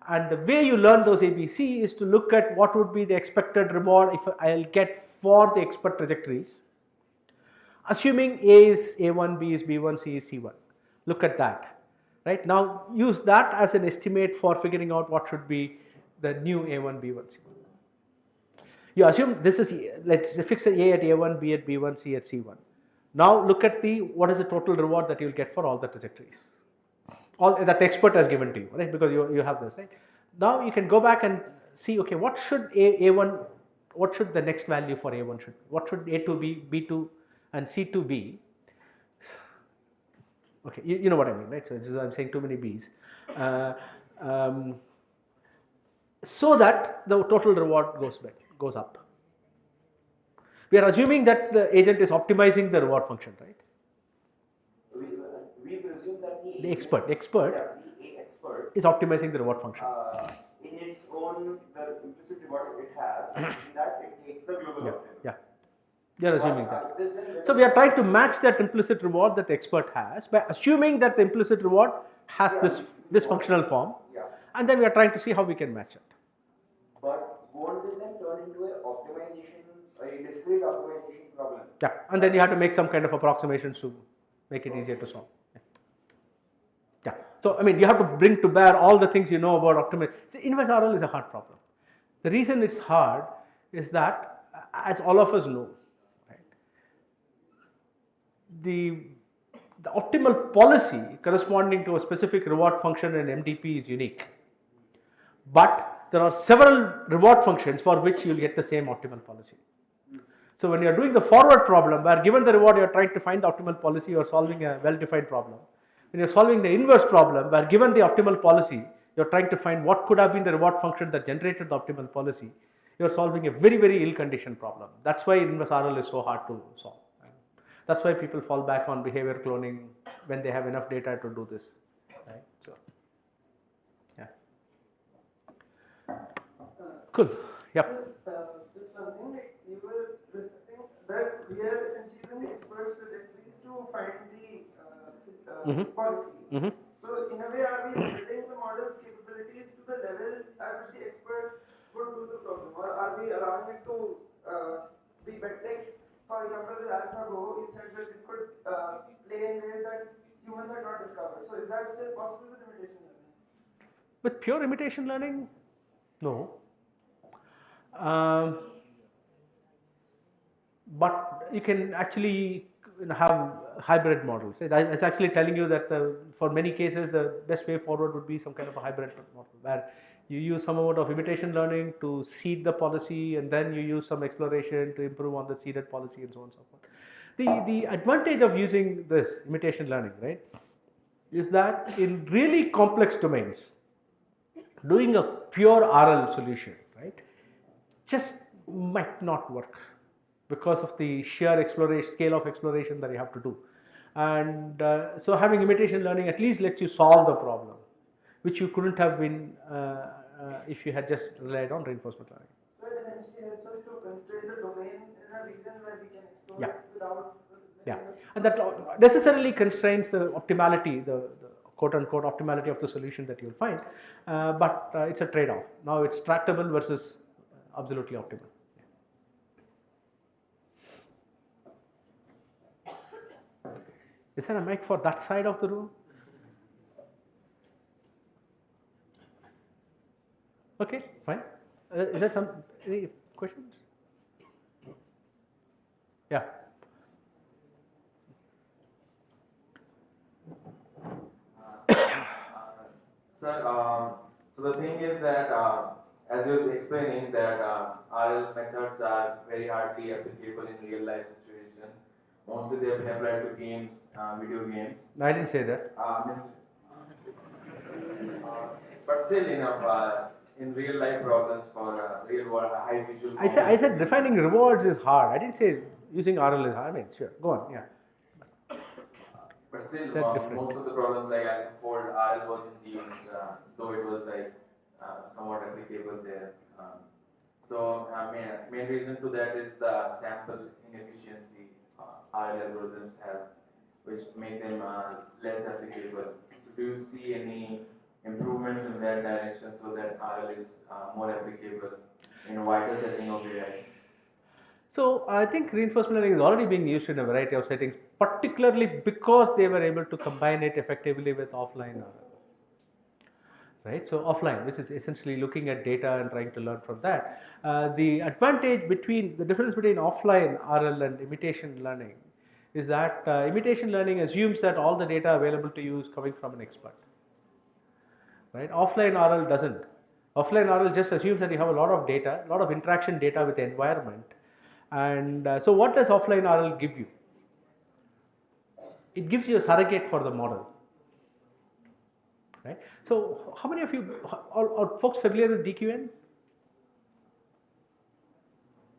And the way you learn those ABC is to look at what would be the expected reward if I'll get for the expert trajectories, assuming A is A1, B is B1, C is C1. Look at that, right? Now use that as an estimate for figuring out what should be the new A1, B1, C1. You assume this is, let's fix A at A1, B at B1, C at C1. Now look at what is the total reward that you'll get for all the trajectories, all that the expert has given to you, right? Because you have this, right? Now you can go back and see, okay, what should A1, what should the next value for A1 should be? What should A2 be, B2 and C2 be? Okay, you know what I mean, right? So I'm saying too many B's. So that the total reward goes up. We are assuming that the agent is optimizing the reward function, right? We presume that the expert is optimizing the reward function. In its own, the implicit reward it has, in that it takes the global optimum. Yeah. We are assuming that. So we are trying to match that implicit reward that the expert has by assuming that the implicit reward has this functional form, and then we are trying to see how we can match it. But won't this then turn into a discrete optimization problem? Yeah, and then you have to make some kind of approximations to make it easier to solve. Yeah. So I mean, you have to bring to bear all the things you know about optimization. See, inverse RL is a hard problem. The reason it's hard is that, as all of us know, right, the optimal policy corresponding to a specific reward function in MDP is unique. But there are several reward functions for which you will get the same optimal policy. So when you're doing the forward problem, where given the reward you're trying to find the optimal policy, you're solving a well-defined problem. When you're solving the inverse problem, where given the optimal policy, you're trying to find what could have been the reward function that generated the optimal policy, you're solving a very, very ill-conditioned problem. That's why inverse RL is so hard to solve. That's why people fall back on behavior cloning when they have enough data to do this. Right? So, yeah. Cool. Yep. Just one thing, like you were discussing that we are essentially using the experts' trajectories to find the policy. So in a way, are we building the model's capabilities to the level at which the expert would do the problem, or are we allowing it to be better? Like, for example, with AlphaGo, you said that it could play in ways that humans had not discovered. So is that still possible with imitation learning? With pure imitation learning, no. But you can actually have hybrid models. It's actually telling you that for many cases the best way forward would be some kind of a hybrid model where you use some amount of imitation learning to seed the policy, and then you use some exploration to improve on the seeded policy, and so on and so forth. The advantage of using this imitation learning, right, is that in really complex domains, doing a pure RL solution, right, just might not work because of the sheer scale of exploration that you have to do. And so having imitation learning at least lets you solve the problem, which you couldn't have been if you had just relied on reinforcement learning. So it essentially helps us to constrain the domain in a region where we can explore Yeah. it without. Yeah, and that necessarily constrains the optimality, the quote-unquote optimality of the solution that you'll find, but it's a trade-off. Now it's tractable versus absolutely optimal. Is there a mic for that side of the room? Okay, fine. Is there any questions? Yeah. Sir, so the thing is that as you was explaining that RL methods are very hardly applicable in real life situations. Mostly they have been applied to games, video games. I didn't say that. But still enough in real life problems for real world high visual. I said defining rewards is hard. I didn't say using RL is hard. I mean, sure, go on. Yeah. But still, different. most of the problems like I told RL wasn't used, though it was like somewhat applicable there. So main reason to that is the sample inefficiency RL algorithms have, which make them less applicable. So do you see any improvements in that direction so that RL is more applicable in a wider setting of AI? So I think reinforcement learning is already being used in a variety of settings, particularly because they were able to combine it effectively with offline RL. Right, so offline, which is essentially looking at data and trying to learn from that. The difference between offline RL and imitation learning is that imitation learning assumes that all the data available to you is coming from an expert. Right, offline RL doesn't. Offline RL just assumes that you have a lot of data, a lot of interaction data with the environment. And so what does offline RL give you? It gives you a surrogate for the model. Right? So how many of you are folks familiar with DQN?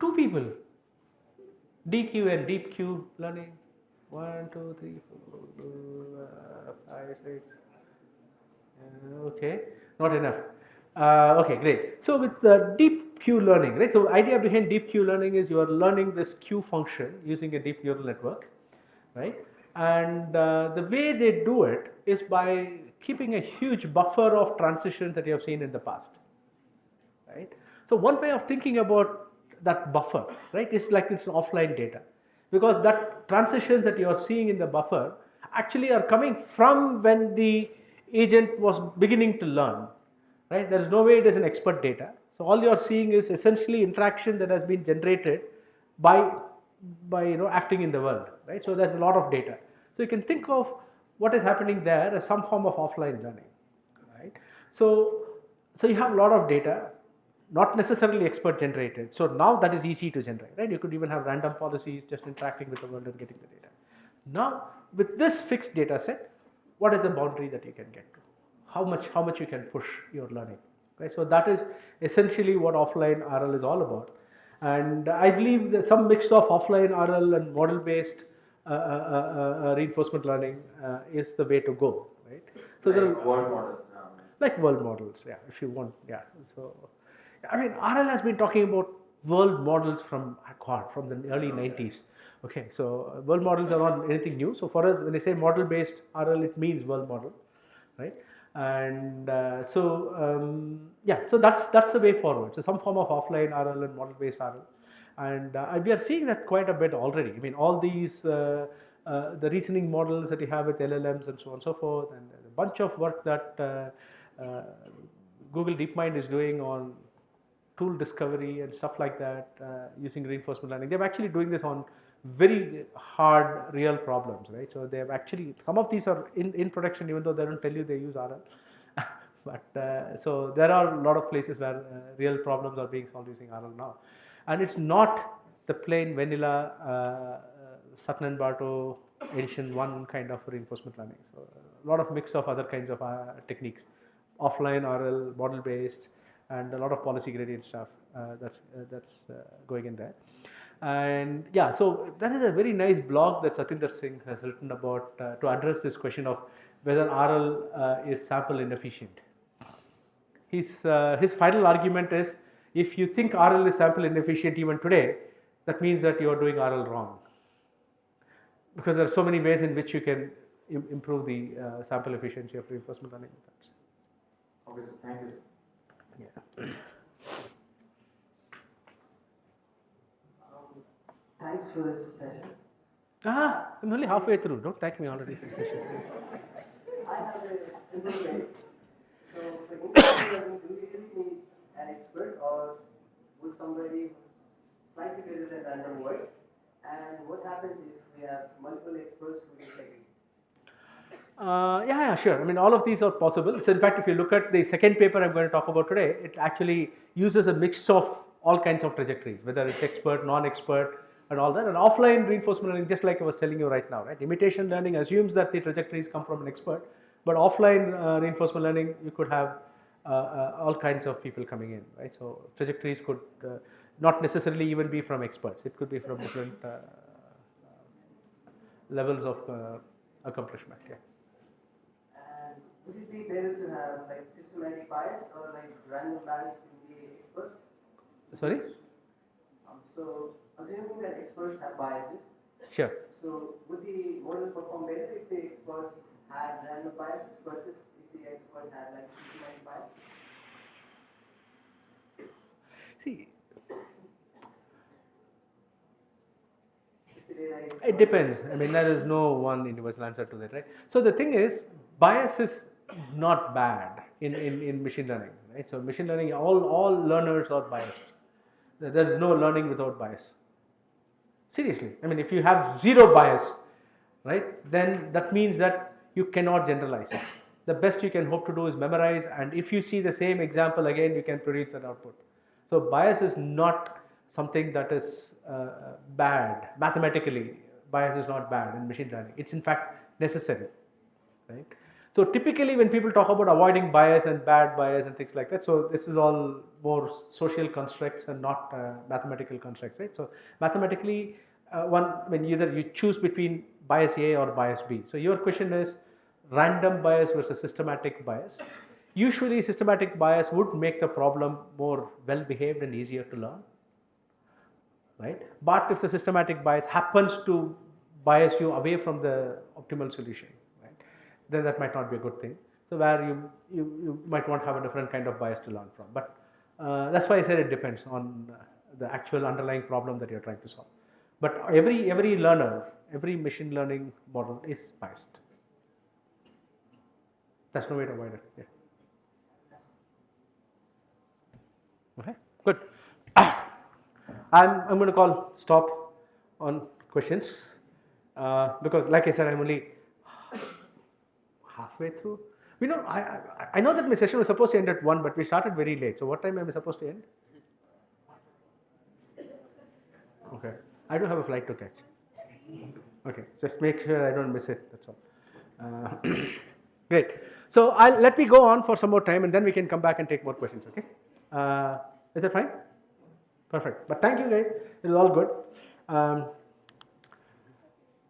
Two people. DQN, deep Q learning. 1, 2, 3, 4, 5, 6. Okay, not enough. Okay, great. So with the deep Q learning, right? So the idea behind deep Q learning is you are learning this Q function using a deep neural network, right? And the way they do it is by keeping a huge buffer of transitions that you have seen in the past, right? So one way of thinking about that buffer, right, is like it's offline data, because that transitions that you are seeing in the buffer actually are coming from when the agent was beginning to learn, right? There is no way it is an expert data. So all you are seeing is essentially interaction that has been generated by acting in the world, right? So there's a lot of data. So you can think of what is happening there as some form of offline learning, right? So you have a lot of data. not necessarily expert generated. So now that is easy to generate, right? You could even have random policies just interacting with the world and getting the data. Now with this fixed data set, what is the boundary that you can get to? How much you can push your learning, right? So that is essentially what offline RL is all about. And I believe that some mix of offline RL and model based reinforcement learning is the way to go, right? So like there are, world models. like world models, yeah, if you want, yeah. So I mean, RL has been talking about world models from the early 90s. Okay, so world models are not anything new. So for us, when they say model based RL, it means world model, right? And yeah, so that's the way forward. So some form of offline RL and model based RL, and we are seeing that quite a bit already. I mean, all these the reasoning models that you have with LLMs and so on and so forth, and a bunch of work that Google DeepMind is doing on tool discovery and stuff like that using reinforcement learning. They're actually doing this on very hard real problems, right? So they have actually, some of these are in production even though they don't tell you they use RL. But so there are a lot of places where real problems are being solved using RL now. And it's not the plain vanilla Sutton and Bartow edition 1 kind of reinforcement learning. So a lot of mix of other kinds of techniques, offline RL, model based, and a lot of policy gradient stuff that's going in there. And yeah, so that is a very nice blog that Satinder Singh has written about to address this question of whether RL is sample inefficient. His final argument is, if you think RL is sample inefficient even today, that means that you are doing RL wrong, because there are so many ways in which you can improve the sample efficiency of reinforcement learning methods. Okay, so thank you. Yeah. Thanks for this session. I'm only halfway through. Don't thank me already. I have a simple way. So for instance, do we really need an expert, or would somebody slightly better than random work? And what happens if we have multiple experts who disagree? Yeah, sure. I mean, all of these are possible. So in fact, if you look at the second paper I'm going to talk about today, it actually uses a mix of all kinds of trajectories, whether it's expert, non-expert, and all that. And offline reinforcement learning, just like I was telling you right now, right? Imitation learning assumes that the trajectories come from an expert, but offline reinforcement learning, you could have all kinds of people coming in, right? So trajectories could not necessarily even be from experts. It could be from different levels of accomplishment. Yeah. And would it be better to have like systematic bias or like random bias in the experts? Sorry? So assuming that experts have biases, Sure. so would the models perform better if the experts had random biases versus if the expert had like systematic bias? See, If the data is it depends. I mean, there is no one universal answer to that, right? So the thing is, bias is not bad in machine learning, right? So machine learning, all learners are biased. There is no learning without bias. Seriously, I mean, if you have zero bias, right, then that means that you cannot generalize. The best you can hope to do is memorize, and if you see the same example again, you can produce that output. So bias is not something that is bad. Mathematically, bias is not bad in machine learning. It's in fact necessary, right? So typically when people talk about avoiding bias and bad bias and things like that, so this is all more social constructs and not mathematical constructs, right? So mathematically, when either you choose between bias A or bias B. So your question is random bias versus systematic bias. Usually systematic bias would make the problem more well behaved and easier to learn, right? But if the systematic bias happens to bias you away from the optimal solution, right, then that might not be a good thing. So where you might want to have a different kind of bias to learn from. But that's why I said it depends on the actual underlying problem that you're trying to solve. But every learner, every machine learning model is biased. That's no way to avoid it. Yeah. Okay, good. I'm going to call stop on questions because, like I said, I'm only halfway through. I know that my session was supposed to end at 1, but we started very late. So what time am I supposed to end? Okay. I do have a flight to catch. Okay. Just make sure I don't miss it. That's all. Great. So let me go on for some more time, and then we can come back and take more questions. Okay. Is that fine? Perfect. But thank you guys. It is all good.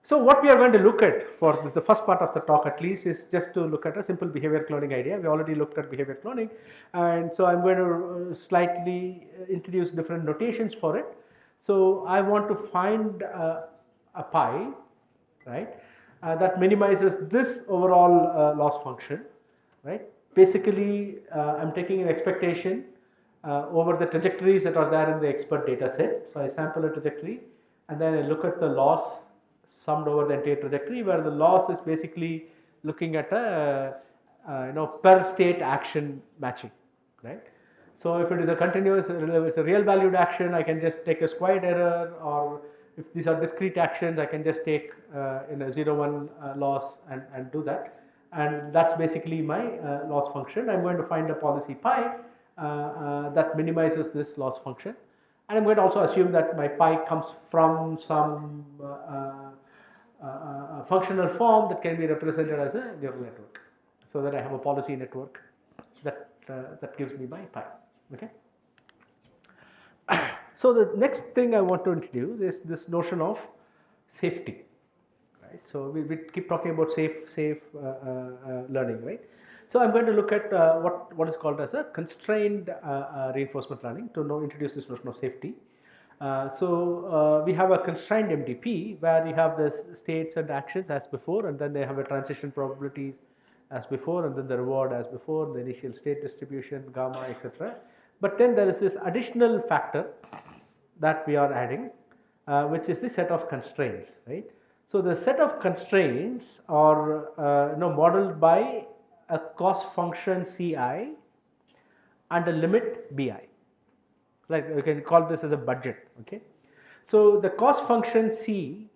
So what we are going to look at for the first part of the talk at least is just to look at a simple behavior cloning idea. We already looked at behavior cloning, and so I'm going to slightly introduce different notations for it. So I want to find a pi, right, that minimizes this overall loss function, right. Basically, I'm taking an expectation over the trajectories that are there in the expert data set. So I sample a trajectory, and then I look at the loss summed over the entire trajectory, where the loss is basically looking at a per state action matching, right. So if it is a continuous, it's a real valued action, I can just take a squared error, or if these are discrete actions, I can just take in a 0, 1 loss and do that, and that's basically my loss function. I'm going to find a policy pi that minimizes this loss function, and I'm going to also assume that my pi comes from some functional form that can be represented as a neural network, so that I have a policy network that gives me my pi. Okay. So the next thing I want to introduce is this notion of safety. Right. So we keep talking about safe learning, right? So I'm going to look at what is called as a constrained reinforcement learning to introduce this notion of safety. We have a constrained MDP where you have the states and actions as before, and then they have a transition probabilities as before, and then the reward as before, the initial state distribution, gamma, etc. But then there is this additional factor that we are adding, which is the set of constraints, right? So the set of constraints are modeled by a cost function Ci and a limit Bi. Like you can call this as a budget. Okay, so the cost function C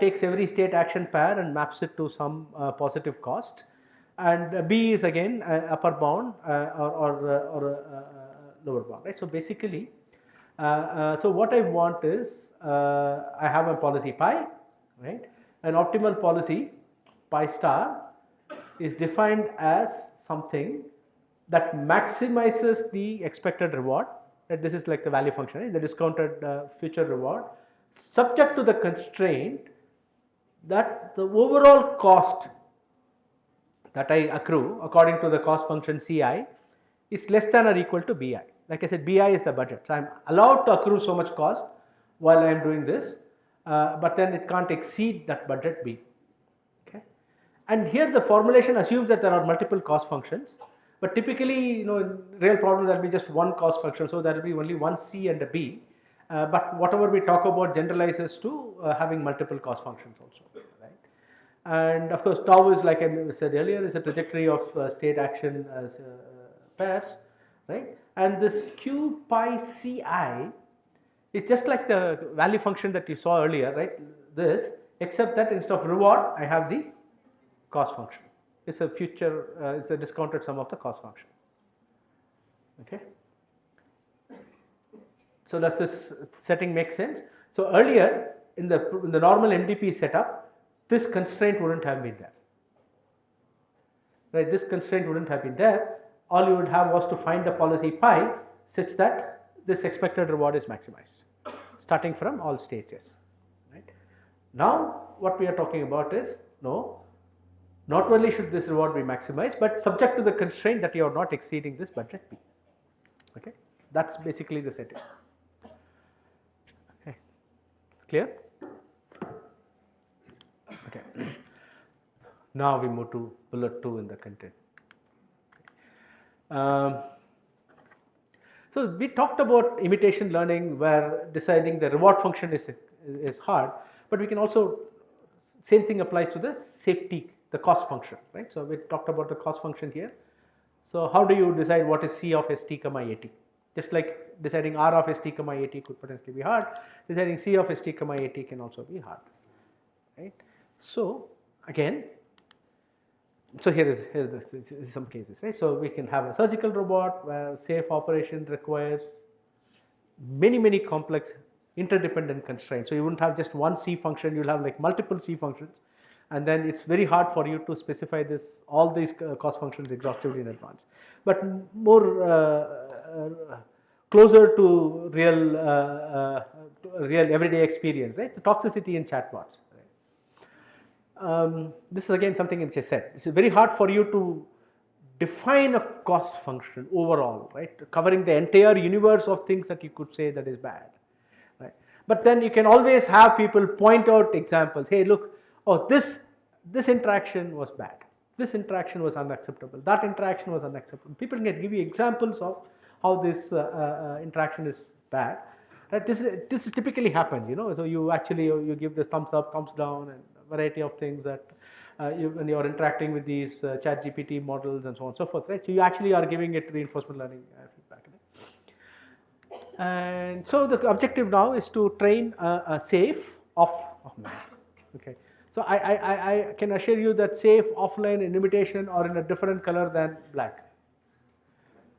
takes every state action pair and maps it to some positive cost, and B is again upper bound or lower bound, right? So basically, so what I want is I have a policy pi, right? An optimal policy pi star is defined as something that maximizes the expected reward. That this is like the value function, right? The discounted future reward, subject to the constraint that the overall cost that I accrue according to the cost function Ci is less than or equal to Bi. Like I said, Bi is the budget. So I am allowed to accrue so much cost while I am doing this, but then it can't exceed that budget B. Okay, and here the formulation assumes that there are multiple cost functions. But typically, in real problems, there will be just one cost function, so there will be only one C and a B. But whatever we talk about generalizes to having multiple cost functions also, right? And of course, tau is, like I said earlier, is a trajectory of state action as pairs, right? And this Q pi Ci is just like the value function that you saw earlier, right? This, except that instead of reward, I have the cost function. It's a future, it's a discounted sum of the cost function. Okay. So does this setting make sense? So earlier in the normal MDP setup, this constraint wouldn't have been there. Right? This constraint wouldn't have been there. All you would have was to find the policy pi such that this expected reward is maximized, starting from all stages. Right? Now what we are talking about is not only should this reward be maximized, but subject to the constraint that you are not exceeding this budget B. Okay, that's basically the setting. Okay, it's clear? Okay. Now we move to bullet 2 in the content. So we talked about imitation learning, where deciding the reward function is hard, but we can also, same thing applies to the safety, the cost function, right? So we talked about the cost function here. So how do you decide what is C of st comma at? Just like deciding R of st comma at could potentially be hard, deciding C of st comma at can also be hard, right? So again, So here is some cases, right? So we can have a surgical robot where safe operation requires many complex interdependent constraints. So you wouldn't have just one C function, you'll have like multiple C functions, and then it's very hard for you to specify all these cost functions exhaustively in advance. But more closer to real everyday experience, right? The toxicity in chatbots. This is again something which I said. It's very hard for you to define a cost function overall, right? Covering the entire universe of things that you could say that is bad, right? But then you can always have people point out examples. Hey, look, oh, this interaction was bad. This interaction was unacceptable. That interaction was unacceptable. People can give you examples of how this interaction is bad. Right? This is typically happens, you know. So you actually you give this thumbs up, thumbs down, and a variety of things that when you are interacting with these chat GPT models and so on and so forth, right? So you actually are giving it reinforcement learning feedback. Right? And so the objective now is to train a safe okay. So I can assure you that safe offline in imitation or in a different color than black.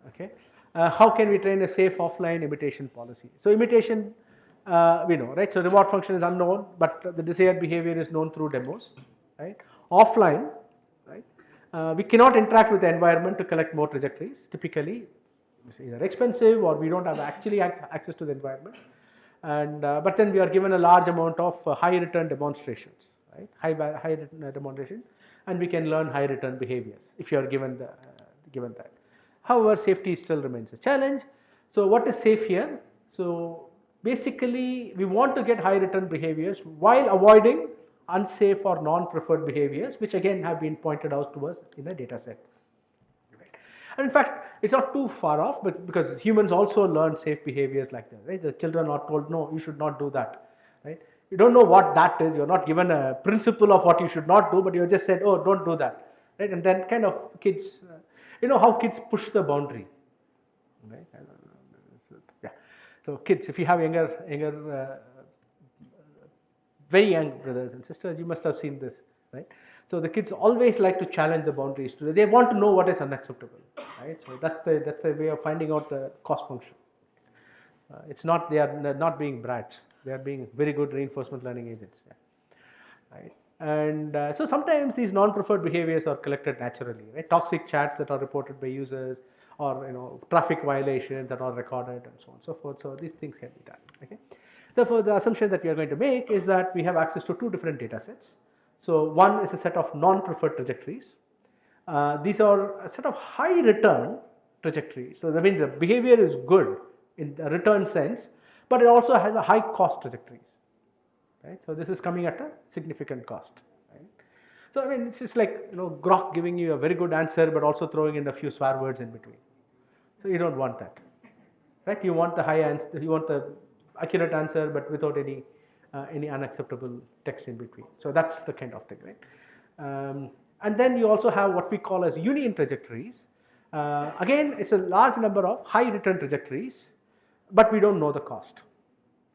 Okay. How can we train a safe offline imitation policy? So imitation, we know, right? So reward function is unknown, but the desired behavior is known through demos, right? Offline, right? We cannot interact with the environment to collect more trajectories. Typically, it's either expensive or we don't have actually access to the environment. And but then we are given a large amount of high return demonstrations, right? High return demonstration, and we can learn high return behaviors if you are given that. However, safety still remains a challenge. So what is safe here? So basically, we want to get high return behaviors while avoiding unsafe or non-preferred behaviors, which again have been pointed out to us in a data set. Right. And in fact, it's not too far off, but because humans also learn safe behaviors like that, right? The children are told, no, you should not do that, right? You don't know what that is. You're not given a principle of what you should not do, but you're just said, oh, don't do that, right? And then kind of kids, you know how kids push the boundary, right? Yeah. So kids, if you have younger, very young brothers and sisters, you must have seen this, right? So the kids always like to challenge the boundaries. They want to know what is unacceptable, right? So that's a way of finding out the cost function. It's not they are not being brats. They are being very good reinforcement learning agents, yeah. Right? And so sometimes these non-preferred behaviors are collected naturally, right? Toxic chats that are reported by users, or traffic violations that are recorded, and so on and so forth. So these things can be done. Okay. Therefore, the assumption that we are going to make is that we have access to two different data sets. So one is a set of non-preferred trajectories. These are a set of high return trajectories. So that means the behavior is good in the return sense, but it also has a high cost trajectories. Right? So this is coming at a significant cost. Right? So I mean, it's just like Grok giving you a very good answer, but also throwing in a few swear words in between. So you don't want that, right? You want the high answer, you want the accurate answer, but without any unacceptable text in between. So that's the kind of thing, right? And then you also have what we call as union trajectories. Again, it's a large number of high return trajectories, but we don't know the cost.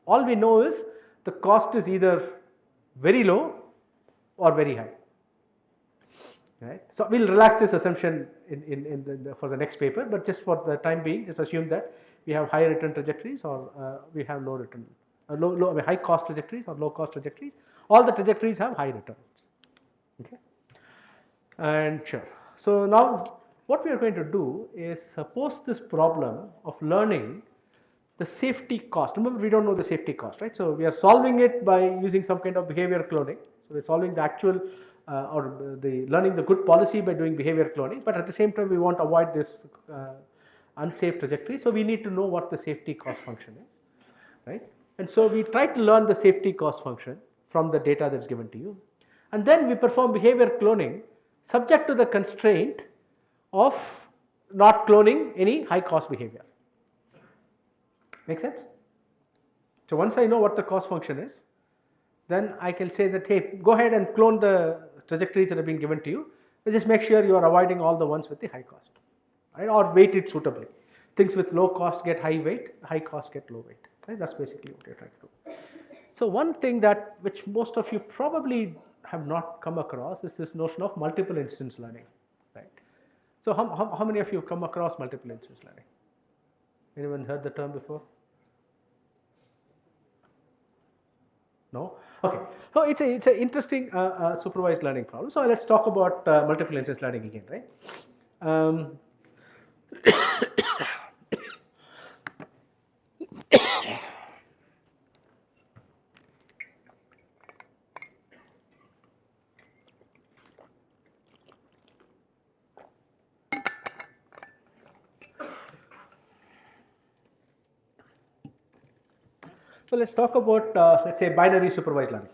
All we know is the cost is either very low or very high. Right? So we'll relax this assumption for the next paper, but just for the time being, just assume that we have high return trajectories or we have low return, high cost trajectories or low cost trajectories. All the trajectories have high returns. Okay, and sure. So now what we are going to do is pose this problem of learning the safety cost. Remember, we don't know the safety cost, right? So we are solving it by using some kind of behavior cloning. So we're solving the actual or the learning the good policy by doing behavior cloning, but at the same time we want to avoid this unsafe trajectory. So we need to know what the safety cost function is, right? And so we try to learn the safety cost function from the data that's given to you, and then we perform behavior cloning subject to the constraint of not cloning any high cost behavior. Make sense? So once I know what the cost function is, then I can say that, hey, go ahead and clone the trajectories that have been given to you, but just make sure you are avoiding all the ones with the high cost, right? Or weight it suitably. Things with low cost get high weight, high cost get low weight, right? That's basically what you're trying to do. So one thing which most of you probably have not come across is this notion of multiple instance learning, right? So how many of you have come across multiple instance learning? Anyone heard the term before? No? Okay. So it's an interesting supervised learning problem. So let's talk about multiple instance learning again, right? So let's talk about let's say binary supervised learning,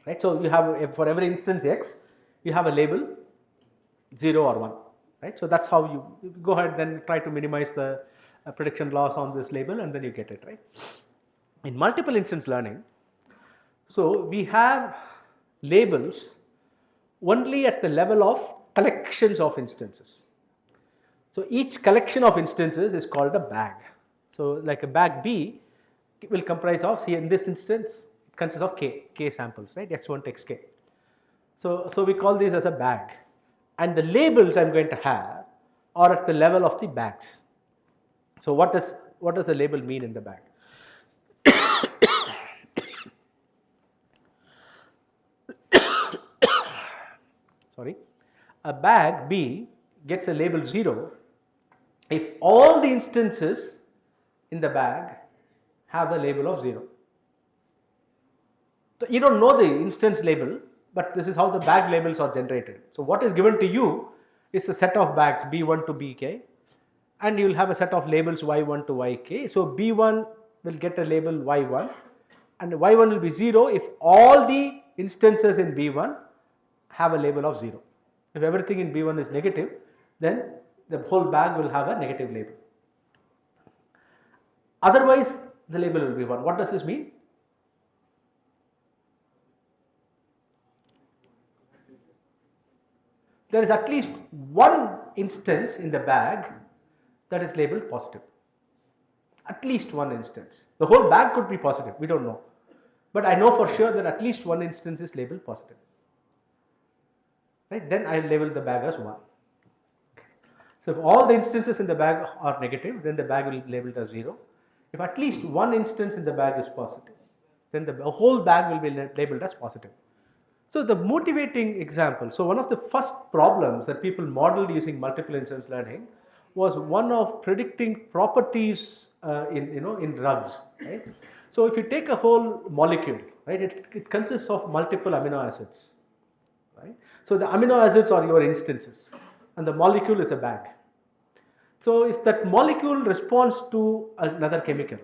right? So you have for every instance x, you have a label 0 or 1, right? So that's how you go ahead then try to minimize the prediction loss on this label, and then you get it, right? In multiple instance learning, so we have labels only at the level of collections of instances. So each collection of instances is called a bag. So like a bag B will comprise of, here in this instance, it consists of k samples, right? x1 to xk. So we call these as a bag, and the labels I'm going to have are at the level of the bags. So what does a label mean in the bag? Sorry, a bag B gets a label 0 if all the instances in the bag have a label of 0. So you don't know the instance label, but this is how the bag labels are generated. So what is given to you is a set of bags B1 to Bk, and you will have a set of labels Y1 to Yk. So B1 will get a label Y1, and Y1 will be 0 if all the instances in B1 have a label of 0. If everything in B1 is negative, then the whole bag will have a negative label. Otherwise, the label will be 1. What does this mean? There is at least one instance in the bag that is labeled positive. At least one instance. The whole bag could be positive, we don't know. But I know for sure that at least one instance is labeled positive. Right? Then I label the bag as 1. So if all the instances in the bag are negative, then the bag will be labeled as 0. If at least one instance in the bag is positive, then the whole bag will be labeled as positive. So the motivating example, so one of the first problems that people modeled using multiple instance learning was one of predicting properties in drugs, right? So if you take a whole molecule, right, it consists of multiple amino acids, right? So the amino acids are your instances, and the molecule is a bag. So if that molecule responds to another chemical,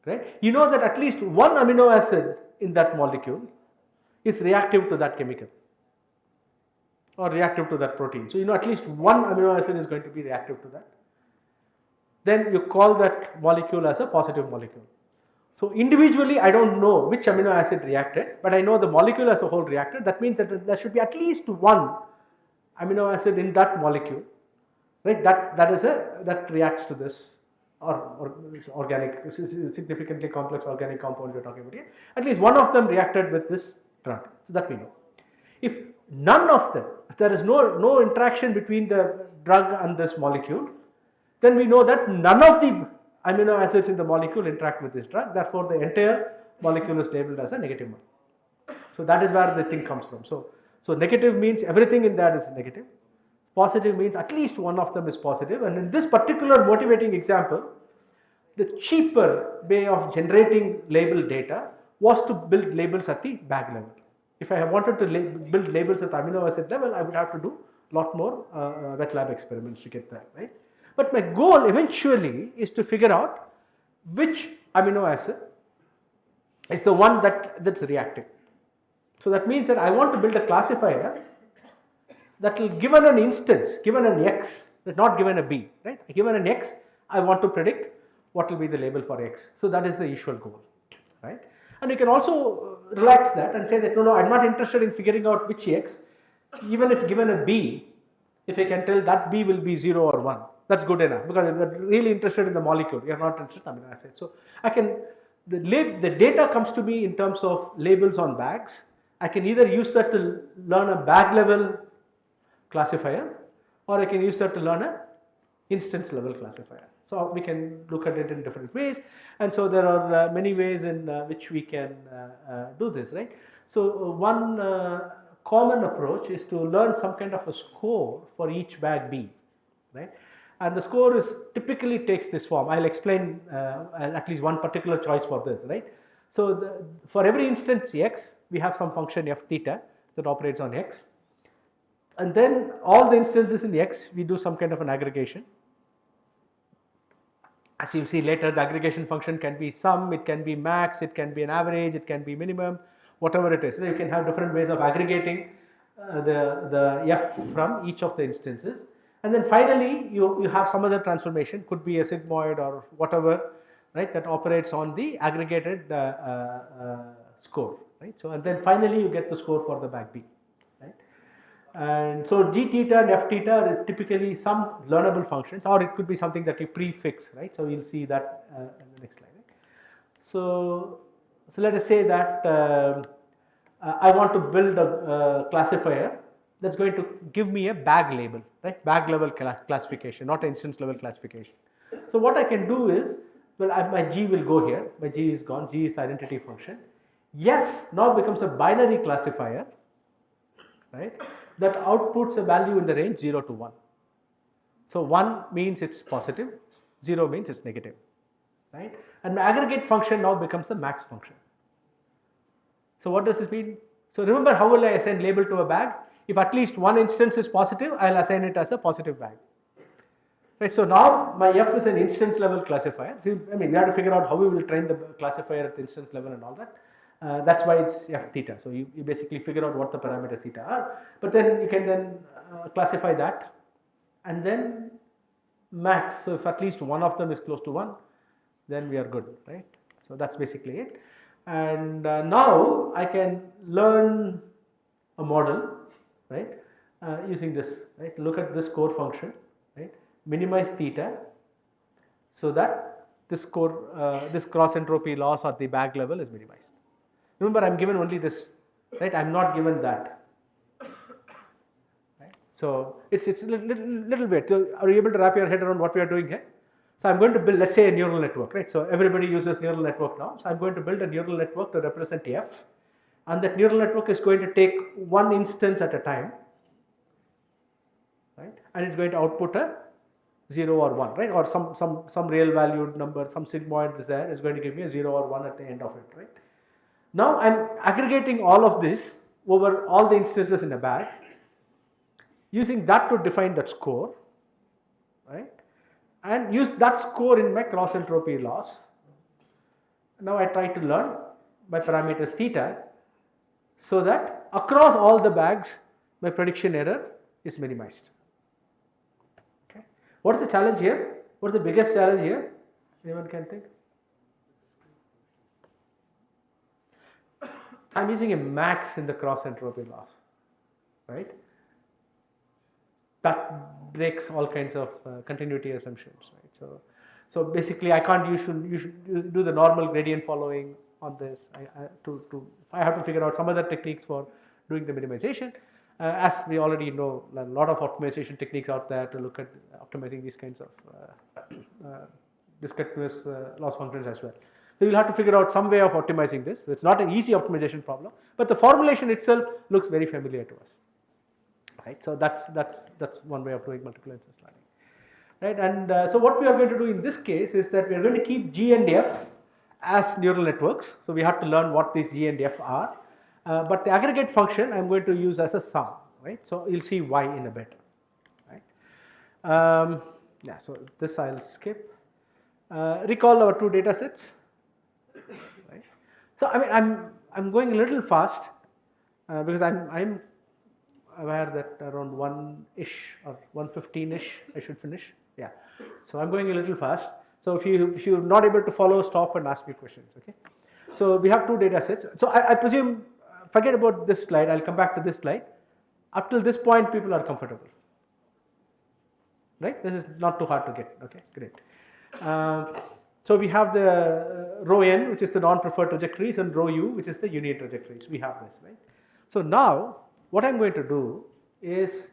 right, you know that at least one amino acid in that molecule is reactive to that chemical or reactive to that protein. So you know at least one amino acid is going to be reactive to that. Then you call that molecule as a positive molecule. So individually I don't know which amino acid reacted, but I know the molecule as a whole reacted. That means that there should be at least one amino acid in that molecule, right, that reacts to this or organic, significantly complex organic compound we are talking about here. At least one of them reacted with this drug, so that we know. If none of them, if there is no interaction between the drug and this molecule, then we know that none of the amino acids in the molecule interact with this drug, therefore the entire molecule is labeled as a negative one. So that is where the thing comes from. So negative means everything in that is negative. Positive means at least one of them is positive, and in this particular motivating example, the cheaper way of generating label data was to build labels at the bag level. If I wanted to build labels at the amino acid level, I would have to do a lot more wet lab experiments to get that, right? But my goal eventually is to figure out which amino acid is the one that's reacting. So that means that I want to build a classifier that will, given an instance, given an x, not given a b, right? Given an x, I want to predict what will be the label for x. So that is the usual goal, right? And you can also relax that and say that no, I'm not interested in figuring out which x. Even if given a b, if I can tell that b will be 0 or 1, that's good enough, because if you're really interested in the molecule, you're not interested in amino acid. So I can the data comes to me in terms of labels on bags. I can either use that to learn a bag level classifier, or I can use that to learn a instance level classifier. So we can look at it in different ways, and so there are many ways in which we can do this, right? So one common approach is to learn some kind of a score for each bag B, right? And the score is typically takes this form. I'll explain at least one particular choice for this, right? So for every instance x, we have some function f theta that operates on x, and then all the instances in x, we do some kind of an aggregation. As you'll see later, the aggregation function can be sum, it can be max, it can be an average, it can be minimum, whatever it is. So you can have different ways of aggregating the f from each of the instances. And then finally, you have some other transformation, could be a sigmoid or whatever, right, that operates on the aggregated score, right. So and then finally you get the score for the bag B, right. And so g theta and f theta are typically some learnable functions, or it could be something that you prefix, right. So we'll see that in the next slide. Right? So let us say that I want to build a classifier that's going to give me a bag label, right, bag level classification, not instance level classification. So what I can do is, well, my g will go here, my g is gone, g is the identity function. F now becomes a binary classifier, right, that outputs a value in the range 0 to 1. So 1 means it's positive, 0 means it's negative, right, and my aggregate function now becomes the max function. So what does this mean? So remember, how will I assign label to a bag? If at least one instance is positive, I will assign it as a positive bag. Right, so now my f is an instance level classifier. I mean, we have to figure out how we will train the classifier at the instance level and all that. That's why it's f theta. So you basically figure out what the parameter theta are, but then you can then classify that, and then max. So if at least one of them is close to 1, then we are good, right? So that's basically it. And now I can learn a model, right, using this, right. Look at this core function, right, minimize theta, so that this core, this cross entropy loss at the bag level is minimized. Remember, I am given only this, right, I am not given that, right. So it's a little bit. So are you able to wrap your head around what we are doing here? So I'm going to build, let's say, a neural network, right. So everybody uses neural network now. So I'm going to build a neural network to represent f, and that neural network is going to take one instance at a time, right, and it's going to output a 0 or 1, right, or some real valued number, some sigmoid is there, is going to give me a 0 or 1 at the end of it, right. Now I'm aggregating all of this over all the instances in a bag, using that to define that score, right, and use that score in my cross entropy loss. Now I try to learn my parameters theta, so that across all the bags my prediction error is minimized. Okay. What is the challenge here? What is the biggest challenge here? Anyone can think? I am using a max in the cross entropy loss, right. That breaks all kinds of continuity assumptions, right. So basically I can't you should do the normal gradient following on this. I have to figure out some other techniques for doing the minimization. As we already know, a lot of optimization techniques out there to look at optimizing these kinds of discontinuous loss functions as well. So you'll have to figure out some way of optimizing this. It's not an easy optimization problem, but the formulation itself looks very familiar to us, right? So that's one way of doing multiple instance learning, right? And so what we are going to do in this case is that we are going to keep G and F as neural networks. So we have to learn what these G and F are, but the aggregate function I'm going to use as a sum, right? So you'll see why in a bit, right? Yeah. So this I'll skip. Recall our two data sets. Right. So I mean I'm going a little fast because I'm aware that around 1-ish or 1:15-ish I should finish. Yeah. So I'm going a little fast. So if you're not able to follow, stop and ask me questions. Okay. So we have two data sets. So I presume, forget about this slide. I'll come back to this slide. Up till this point, people are comfortable. Right. This is not too hard to get. Okay. Great. So we have the rho n, which is the non-preferred trajectories, and rho u, which is the union trajectories. We have this, right? So now what I'm going to do is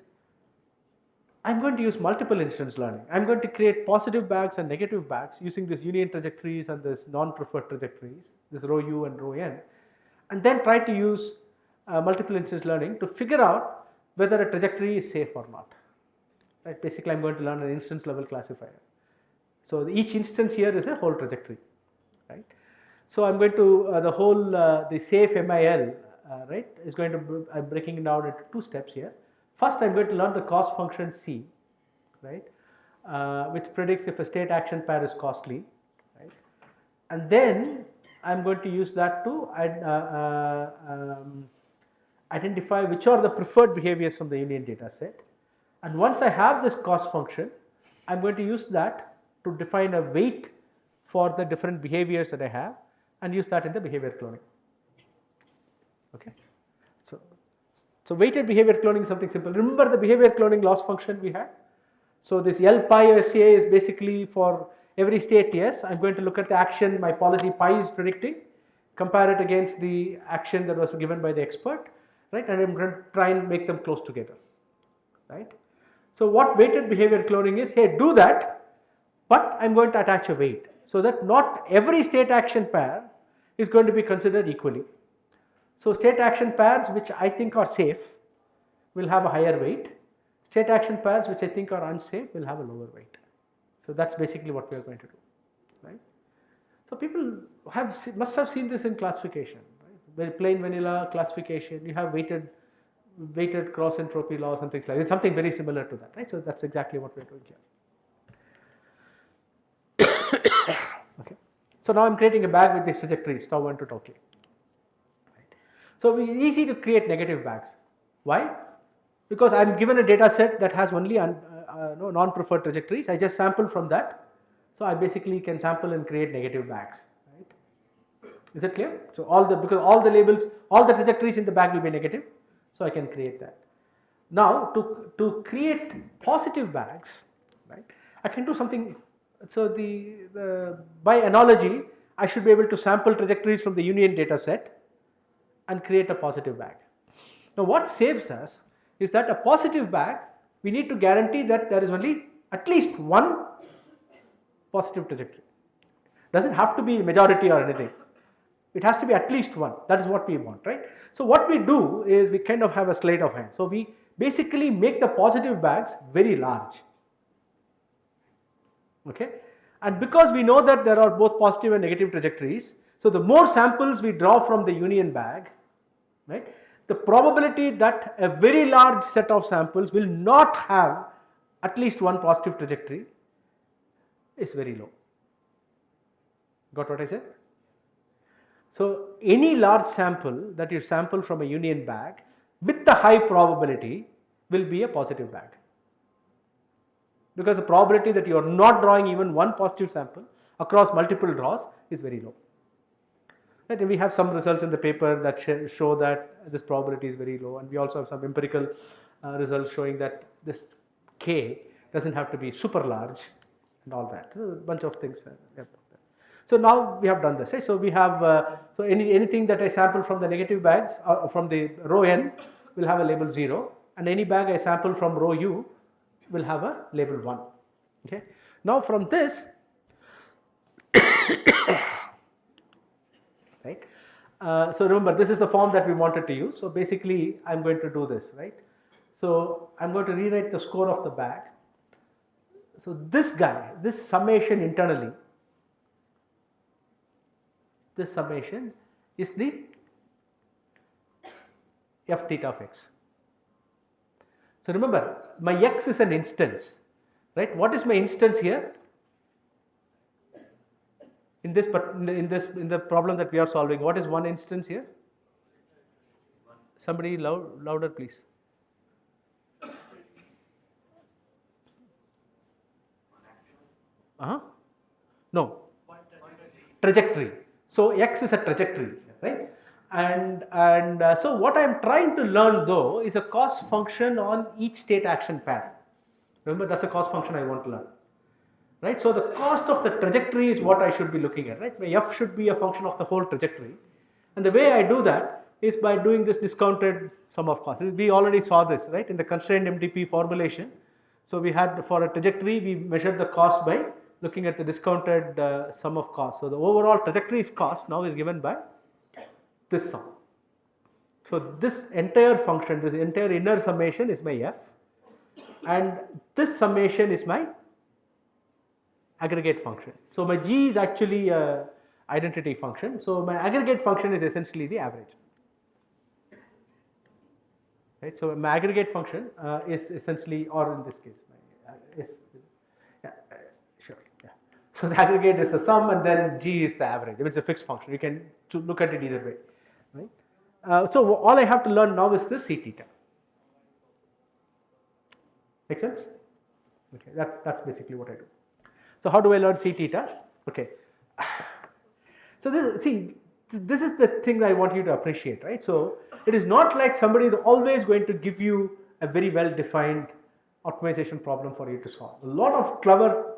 I'm going to use multiple instance learning. I'm going to create positive bags and negative bags using this union trajectories and this non-preferred trajectories, this rho u and rho n, and then try to use multiple instance learning to figure out whether a trajectory is safe or not. Right? Basically, I'm going to learn an instance level classifier. So each instance here is a whole trajectory, right? So I'm going to the whole the safe MIL, right, is going to I'm breaking it down into two steps here. First, I'm going to learn the cost function C, right, which predicts if a state action pair is costly, right, and then I'm going to use that to identify which are the preferred behaviors from the union data set. And once I have this cost function, I'm going to use that to define a weight for the different behaviors that I have and use that in the behavior cloning. Okay. So weighted behavior cloning is something simple. Remember the behavior cloning loss function we had? So this L pi SCA is basically for every state yes, I'm going to look at the action my policy pi is predicting, compare it against the action that was given by the expert, right, and I'm going to try and make them close together, right. So what weighted behavior cloning is, hey, do that, but I'm going to attach a weight so that not every state action pair is going to be considered equally. So state action pairs which I think are safe will have a higher weight. State action pairs which I think are unsafe will have a lower weight. So that's basically what we are going to do, right. So people must have seen this in classification, right? Very plain vanilla classification, you have weighted cross entropy laws and things like that. It's something very similar to that, right. So that's exactly what we are doing here. Okay. So now I'm creating a bag with these trajectories tau 1 to tau k. So it's easy to create negative bags. Why? Because I'm given a data set that has only non-preferred trajectories. I just sample from that. So I basically can sample and create negative bags. Right? Is it clear? So because all the labels, all the trajectories in the bag will be negative. So I can create that. Now to create positive bags, right? I can do something. So by analogy, I should be able to sample trajectories from the union data set and create a positive bag. Now what saves us is that a positive bag, we need to guarantee that there is only at least one positive trajectory. Doesn't have to be majority or anything. It has to be at least one. That is what we want, right? So what we do is we kind of have a sleight of hand. So we basically make the positive bags very large. Okay? And because we know that there are both positive and negative trajectories, so the more samples we draw from the union bag, right, the probability that a very large set of samples will not have at least one positive trajectory is very low. Got what I said? So any large sample that you sample from a union bag with the high probability will be a positive bag, because the probability that you are not drawing even one positive sample across multiple draws is very low. Right, and we have some results in the paper that show that this probability is very low, and we also have some empirical results showing that this k doesn't have to be super large and all that. So a bunch of things. So now we have done this. Right? So we have so anything that I sample from the negative bags from the rho n will have a label 0, and any bag I sample from rho u will have a label 1. Okay. Now from this. Right. So remember, this is the form that we wanted to use. So basically, I'm going to do this, right? So I'm going to rewrite the score of the bag. So this guy, this summation internally, this summation is the f theta of x. So remember, my x is an instance, right? What is my instance here? In the problem that we are solving, what is one instance here? Somebody louder, please. No. Trajectory. So x is a trajectory, right? And so what I am trying to learn though is a cost function on each state action pair. Remember, that's a cost function I want to learn. right? So the cost of the trajectory is what I should be looking at, right? My f should be a function of the whole trajectory, and the way I do that is by doing this discounted sum of costs. We already saw this, right, in the constrained MDP formulation. So we had, for a trajectory, we measured the cost by looking at the discounted sum of costs. So the overall trajectory's cost now is given by this sum. So this entire function, this entire inner summation is my f, and this summation is my aggregate function. So my g is actually a identity function. So my aggregate function is essentially the average. Right? So my aggregate function is essentially, or in this case, sure, yeah. So the aggregate is the sum, and then g is the average. It's a fixed function. You can look at it either way, right? So all I have to learn now is the c theta. Make sense? Okay, that's basically what I do. So how do I learn c theta? Okay. So this is the thing that I want you to appreciate, right? So it is not like somebody is always going to give you a very well defined optimization problem for you to solve. A lot of clever,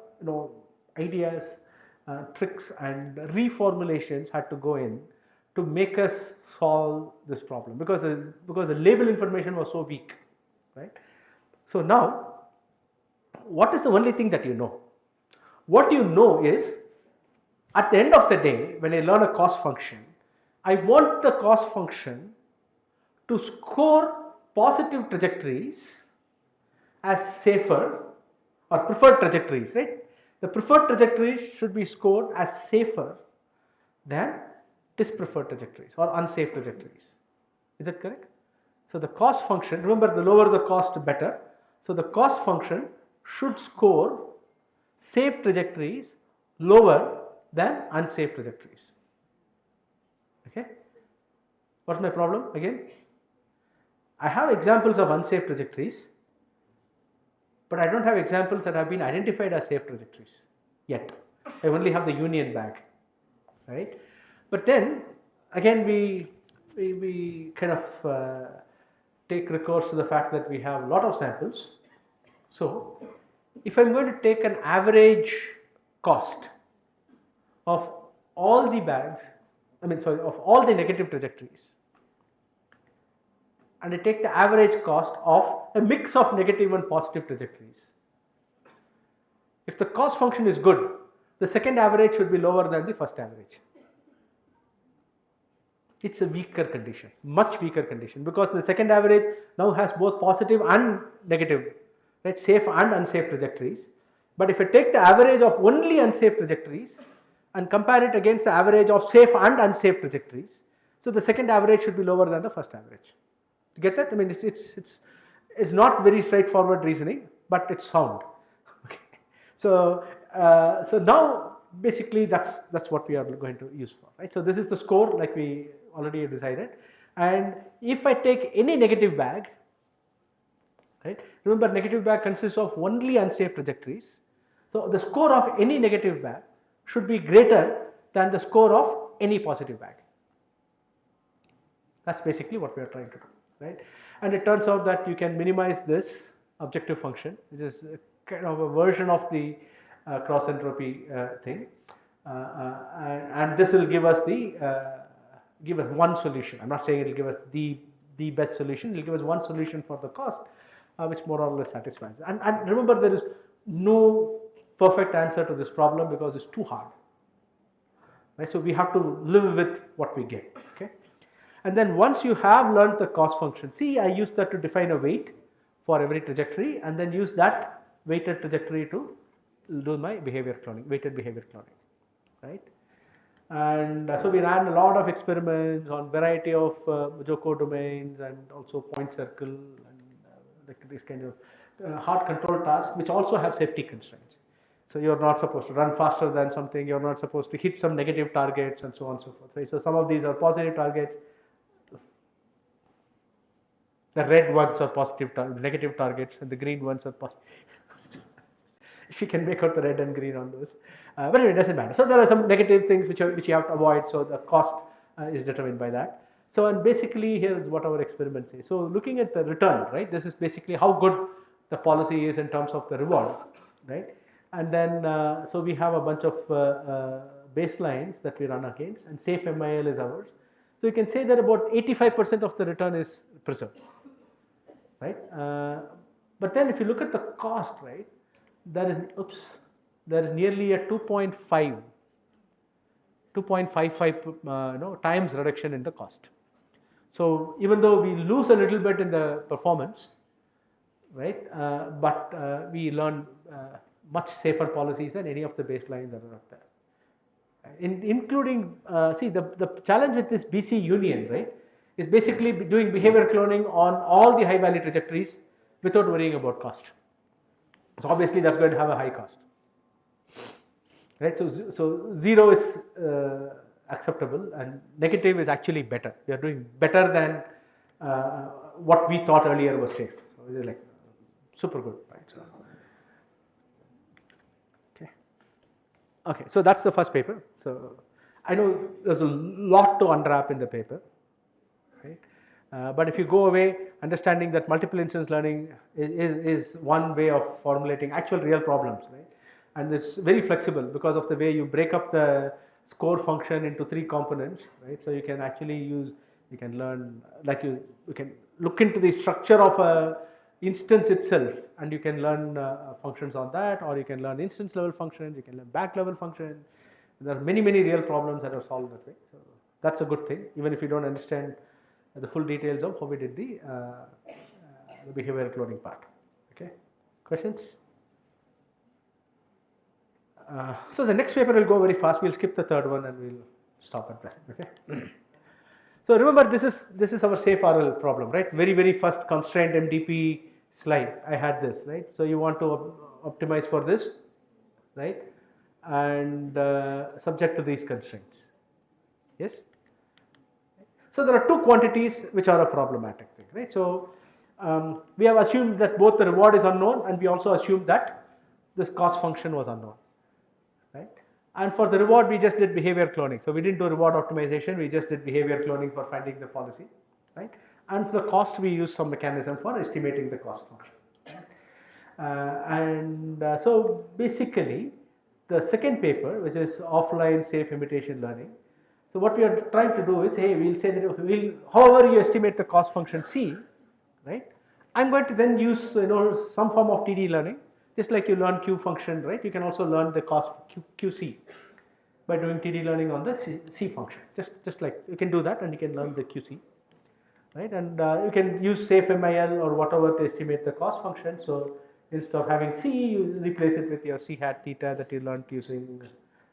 ideas, tricks, and reformulations had to go in to make us solve this problem because the label information was so weak, right? So now, what is the only thing that you know? What you know is, at the end of the day, when I learn a cost function, I want the cost function to score positive trajectories as safer, or preferred trajectories, right? The preferred trajectories should be scored as safer than dispreferred trajectories or unsafe trajectories. Is that correct? So the cost function, remember, the lower the cost, the better. So the cost function should score safe trajectories lower than unsafe trajectories. Okay? What's my problem again? I have examples of unsafe trajectories, but I don't have examples that have been identified as safe trajectories yet. I only have the union bag, right? But then again, we kind of take recourse to the fact that we have a lot of samples. So if I'm going to take an average cost of all the bags, of all the negative trajectories, and I take the average cost of a mix of negative and positive trajectories. If the cost function is good, the second average should be lower than the first average. It's a weaker condition, much weaker condition, because the second average now has both positive and negative, right, safe and unsafe trajectories. But if I take the average of only unsafe trajectories and compare it against the average of safe and unsafe trajectories, so the second average should be lower than the first average. You get that? I mean, it's not very straightforward reasoning, but it's sound. Okay. So now basically that's what we are going to use for, right? So this is the score, like we already decided, and if I take any negative bag, right? Remember, negative bag consists of only unsafe trajectories. So the score of any negative bag should be greater than the score of any positive bag. That's basically what we are trying to do, right? And it turns out that you can minimize this objective function, which is kind of a version of the cross entropy thing, and this will give us one solution. I'm not saying it will give us the best solution. It will give us one solution for the cost, which more or less satisfies. And remember, there is no perfect answer to this problem because it's too hard, right? So we have to live with what we get. Okay. And then once you have learned the cost function, see, I used that to define a weight for every trajectory, and then use that weighted trajectory to do my behavior cloning, weighted behavior cloning, right? And so we ran a lot of experiments on variety of Joko domains and also point circle and like these kind of hard control tasks, which also have safety constraints. So you're not supposed to run faster than something, you're not supposed to hit some negative targets, and so on and so forth, right? So some of these are positive targets. The red ones are positive negative targets, and the green ones are positive. If you can make out the red and green on those, but anyway, it doesn't matter. So there are some negative things which you have to avoid. So the cost is determined by that. So, and basically here is what our experiment says. So looking at the return, right? This is basically how good the policy is in terms of the reward, right? And then, so we have a bunch of baselines that we run against, and safe MIL is ours. So you can say that about 85% of the return is preserved, right? But then if you look at the cost, right, there is nearly a 2.55 times reduction in the cost. So even though we lose a little bit in the performance, right, but we learn much safer policies than any of the baselines that are out there. Including, see, the challenge with this BC union, right, is basically doing behavior cloning on all the high value trajectories without worrying about cost. So obviously that's going to have a high cost, right? So 0 is acceptable and negative is actually better. We are doing better than what we thought earlier was safe. So it is like super good, right? So, okay, so that's the first paper. So I know there's a lot to unwrap in the paper, right? But if you go away understanding that multiple instance learning is one way of formulating actual real problems, right? And it's very flexible because of the way you break up the score function into 3 components, right? So you can actually you can learn, like you can look into the structure of a instance itself and you can learn functions on that, or you can learn instance level functions, you can learn back level functions. There are many real problems that are solved that way. So that's a good thing, even if you don't understand the full details of how we did the behavioral cloning part. Okay, questions? So the next paper will go very fast. We'll skip the third one and we'll stop at that. Okay. So remember, this is our safe RL problem, right? Very first constraint MDP slide. I had this, right? So you want to optimize for this, right? And subject to these constraints. Yes. So there are 2 quantities which are a problematic thing, right? So we have assumed that both the reward is unknown, and we also assumed that this cost function was unknown, right? And for the reward, we just did behavior cloning. So we didn't do reward optimization, we just did behavior cloning for finding the policy, right? And for the cost, we used some mechanism for estimating the cost function. Right? So basically, the second paper, which is offline safe imitation learning. So what we are trying to do is, hey, we'll say that however you estimate the cost function C, right? I'm going to then use some form of TD learning. Just like you learn Q function, right? You can also learn the cost QC by doing TD learning on the C function. Just like you can do that, and you can learn the QC, right? And you can use safe MIL or whatever to estimate the cost function. So instead of having C, you replace it with your C hat theta that you learned using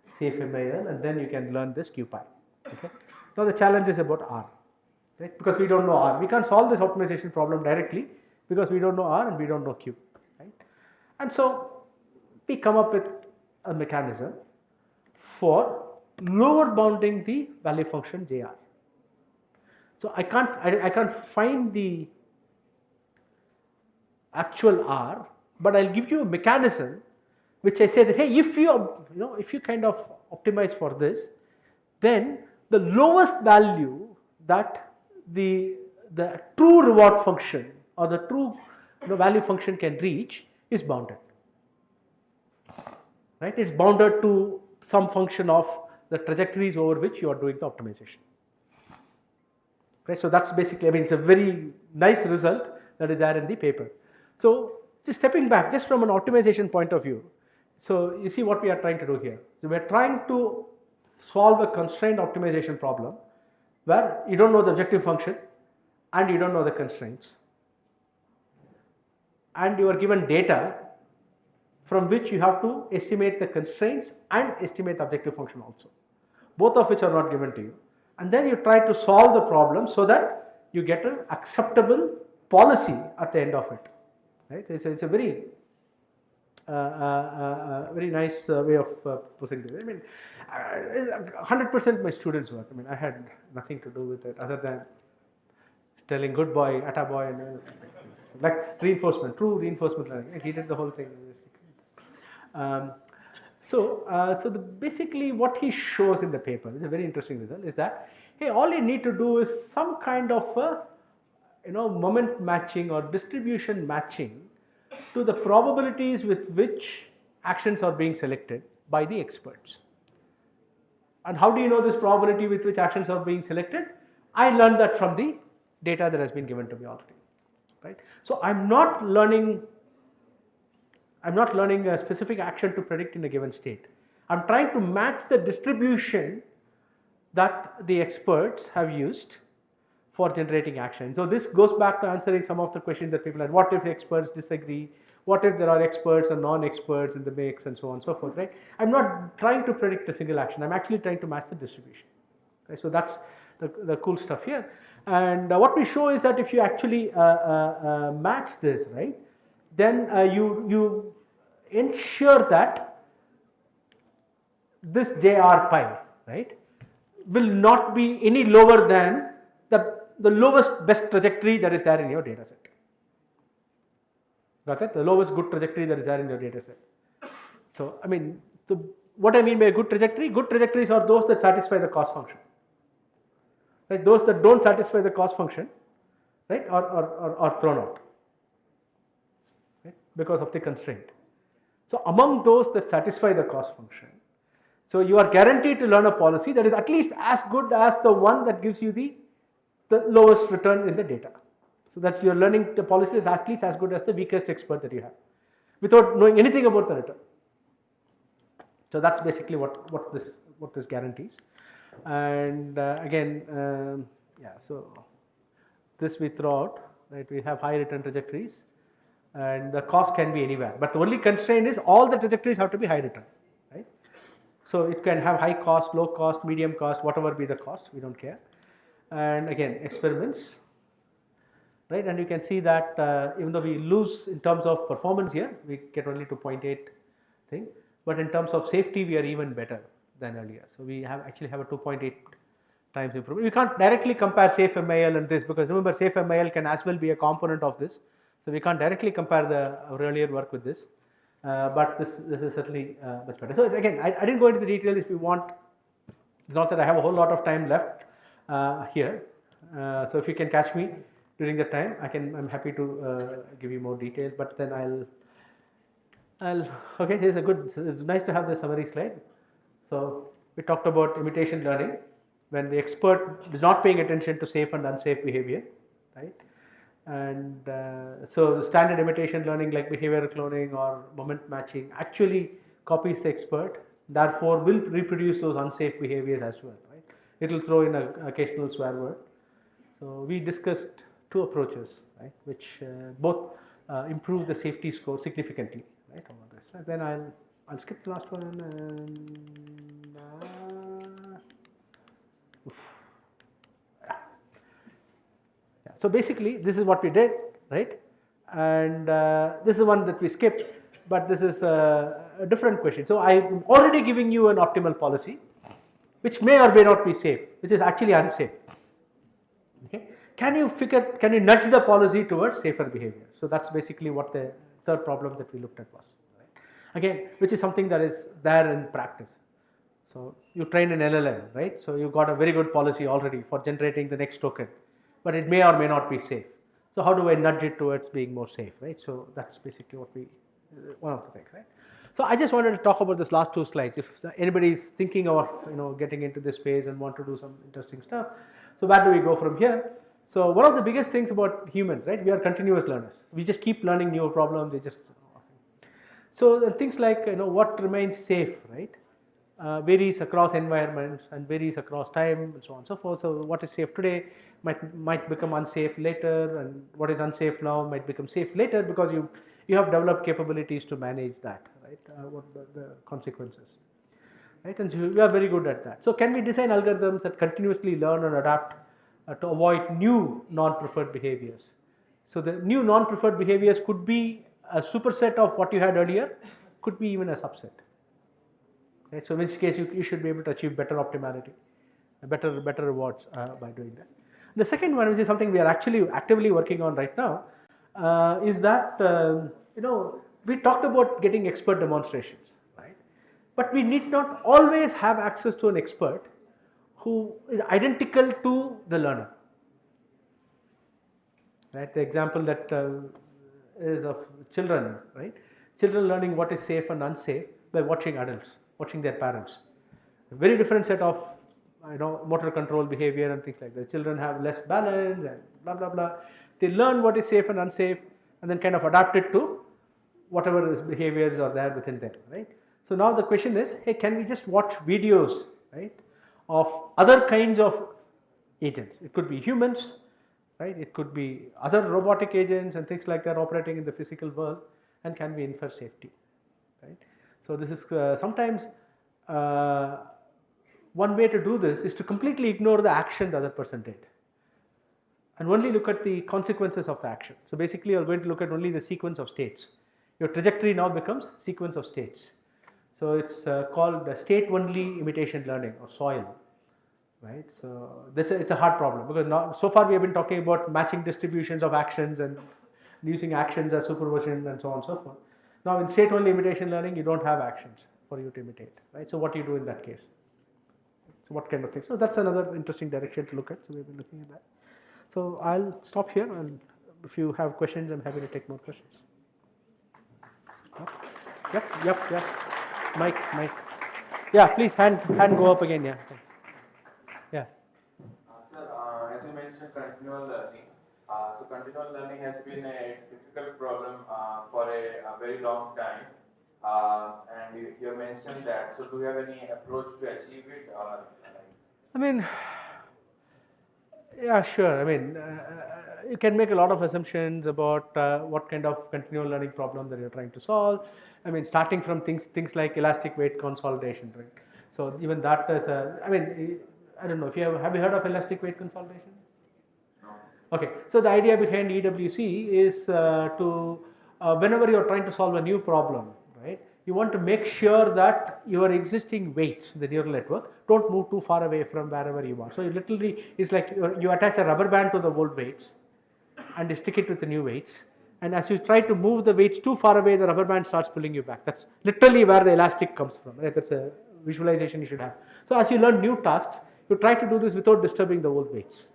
safe MIL, and then you can learn this Q pi. Okay. Now the challenge is about R, right? Because we don't know R. We can't solve this optimization problem directly because we don't know R and we don't know Q. And so we come up with a mechanism for lower bounding the value function JR. So I can't find the actual R, but I'll give you a mechanism which I say that, hey, if you kind of optimize for this, then the lowest value that the true reward function or the true value function can reach is bounded, right? It's bounded to some function of the trajectories over which you are doing the optimization, right? So that's basically, it's a very nice result that is there in the paper. So just stepping back, just from an optimization point of view, so you see what we are trying to do here. So we are trying to solve a constraint optimization problem where you don't know the objective function and you don't know the constraints, and you are given data from which you have to estimate the constraints and estimate the objective function also, both of which are not given to you. And then you try to solve the problem so that you get an acceptable policy at the end of it, right? It's a very very nice way of pushing this. 100% my students' work. I had nothing to do with it other than telling good boy, atta boy, and like reinforcement, true reinforcement learning. He did the whole thing. Basically what he shows in the paper is a very interesting result, is that, hey, all you need to do is some kind of a, moment matching or distribution matching to the probabilities with which actions are being selected by the experts. And how do you know this probability with which actions are being selected? I learned that from the data that has been given to me already, right? So I'm not learning a specific action to predict in a given state. I'm trying to match the distribution that the experts have used for generating action. So this goes back to answering some of the questions that people had. What if experts disagree? What if there are experts and non-experts in the mix, and so on and so forth, right? I'm not trying to predict a single action. I'm actually trying to match the distribution. Okay? So that's the cool stuff here. And what we show is that if you actually match this, right, then you ensure that this JR pi, right, will not be any lower than the lowest best trajectory that is there in your data set. Got it? The lowest good trajectory that is there in your data set. So, I mean, what I mean by a good trajectories are those that satisfy the cost function. Right? Those that don't satisfy the cost function, right, are thrown out, right, because of the constraint. So, among those that satisfy the cost function, so you are guaranteed to learn a policy that is at least as good as the one that gives you the lowest return in the data. So that's you're learning the policy is at least as good as the weakest expert that you have, without knowing anything about the return. So that's basically what this guarantees. And again, yeah. So this we throw out, right? We have high return trajectories, and the cost can be anywhere. But the only constraint is all the trajectories have to be high return, right? So it can have high cost, low cost, medium cost, whatever be the cost, we don't care. And again, experiments, right? And you can see that even though we lose in terms of performance here, we get only to 0.8 thing, but in terms of safety, we are even better than earlier. So we actually have a 2.8 times improvement. We can't directly compare Safe MIL and this, because remember, Safe MIL can as well be a component of this. So we can't directly compare our earlier work with this, but this is certainly much better. So it's, again, I didn't go into the details. If you want, it's not that I have a whole lot of time left here. So if you can catch me during the time, I'm happy to give you more details. But then okay. Here's a good. It's nice to have the summary slide. So we talked about imitation learning when the expert is not paying attention to safe and unsafe behavior, right? And so the standard imitation learning like behavioral cloning or moment matching actually copies the expert, therefore will reproduce those unsafe behaviors as well, right? It will throw in an occasional swear word. So we discussed two approaches, right, which both improve the safety score significantly, right, over this. And then I'll skip the last one and yeah. So basically, this is what we did, right? And this is one that we skipped, but this is a different question. So I'm already giving you an optimal policy, which may or may not be safe, which is actually unsafe. Okay. Can you nudge the policy towards safer behavior? So that's basically what the third problem that we looked at was. Right? Again, which is something that is there in practice. So you train an LLM, right? So you got a very good policy already for generating the next token, but it may or may not be safe. So how do I nudge it towards being more safe, right? So that's basically one of the things, right? So I just wanted to talk about this last two slides. If anybody is thinking of getting into this space and want to do some interesting stuff, so where do we go from here? So one of the biggest things about humans, right? We are continuous learners. We just keep learning new problems. So the things like what remains safe, right? Varies across environments and varies across time and so on and so forth. So what is safe today might become unsafe later, and what is unsafe now might become safe later because you have developed capabilities to manage that, right? What the consequences, right? And so we are very good at that. So can we design algorithms that continuously learn and adapt to avoid new non-preferred behaviors? So the new non-preferred behaviors could be a superset of what you had earlier, could be even a subset. Right? So in which case you should be able to achieve better optimality, better rewards by doing this. The second one, which is something we are actually actively working on right now, is that we talked about getting expert demonstrations, right? But we need not always have access to an expert who is identical to the learner. Right? The example that is of children, right? children learning what is safe and unsafe by watching adults, watching their parents. A very different set of motor control behavior and things like that. Children have less balance and blah blah blah. They learn what is safe and unsafe and then kind of adapt it to whatever behaviors are there within them, right? So now the question is, hey, can we just watch videos, right, of other kinds of agents? It could be humans, right? It could be other robotic agents and things like that operating in the physical world, and can we infer safety, right? So this is sometimes one way to do this is to completely ignore the action the other person did and only look at the consequences of the action. So basically you're going to look at only the sequence of states. Your trajectory now becomes sequence of states. So it's called state only imitation learning, or SOIL, right? So it's a hard problem, because now so far we have been talking about matching distributions of actions and using actions as supervision and so on and so forth. Now in state only imitation learning, you don't have actions for you to imitate, right? So what do you do in that case? So what kind of things? So that's another interesting direction to look at. So we've been looking at that. So I'll stop here, and if you have questions, I'm happy to take more questions. Yep. Mike. Yeah, please hand go up again. Yeah. Thanks. Yeah. Sir, as you mentioned, continual learning. So continual learning has been a difficult problem for a very long time. And you mentioned that. So do you have any approach to achieve it? Or, I mean, yeah, sure. I mean, you can make a lot of assumptions about what kind of continual learning problem that you're trying to solve. I mean, starting from things like elastic weight consolidation, right? So even that is I don't know if you have you heard of elastic weight consolidation? Okay, so the idea behind EWC is to whenever you're trying to solve a new problem, right, you want to make sure that your existing weights, the neural network, don't move too far away from wherever you want. So you literally, it's like you attach a rubber band to the old weights and you stick it with the new weights. And as you try to move the weights too far away, the rubber band starts pulling you back. That's literally where the elastic comes from, right? That's a visualization you should have. So as you learn new tasks, you try to do this without disturbing the old weights.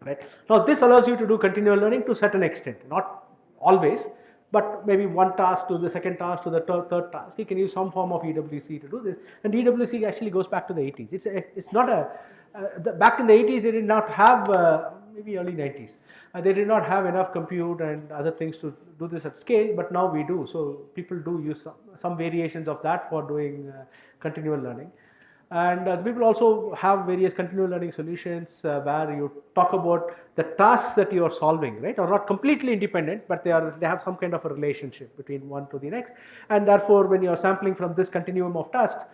Right? Now this allows you to do continual learning to a certain extent, not always, but maybe one task to the second task to the third task. You can use some form of EWC to do this, and EWC actually goes back to the 80s. It's not back in the 80s they did not have, maybe early 90s, they did not have enough compute and other things to do this at scale, but now we do. So people do use some variations of that for doing continual learning. And the people also have various continual learning solutions where you talk about the tasks that you are solving, right, are not completely independent, but they have some kind of a relationship between one to the next, and therefore when you are sampling from this continuum of tasks,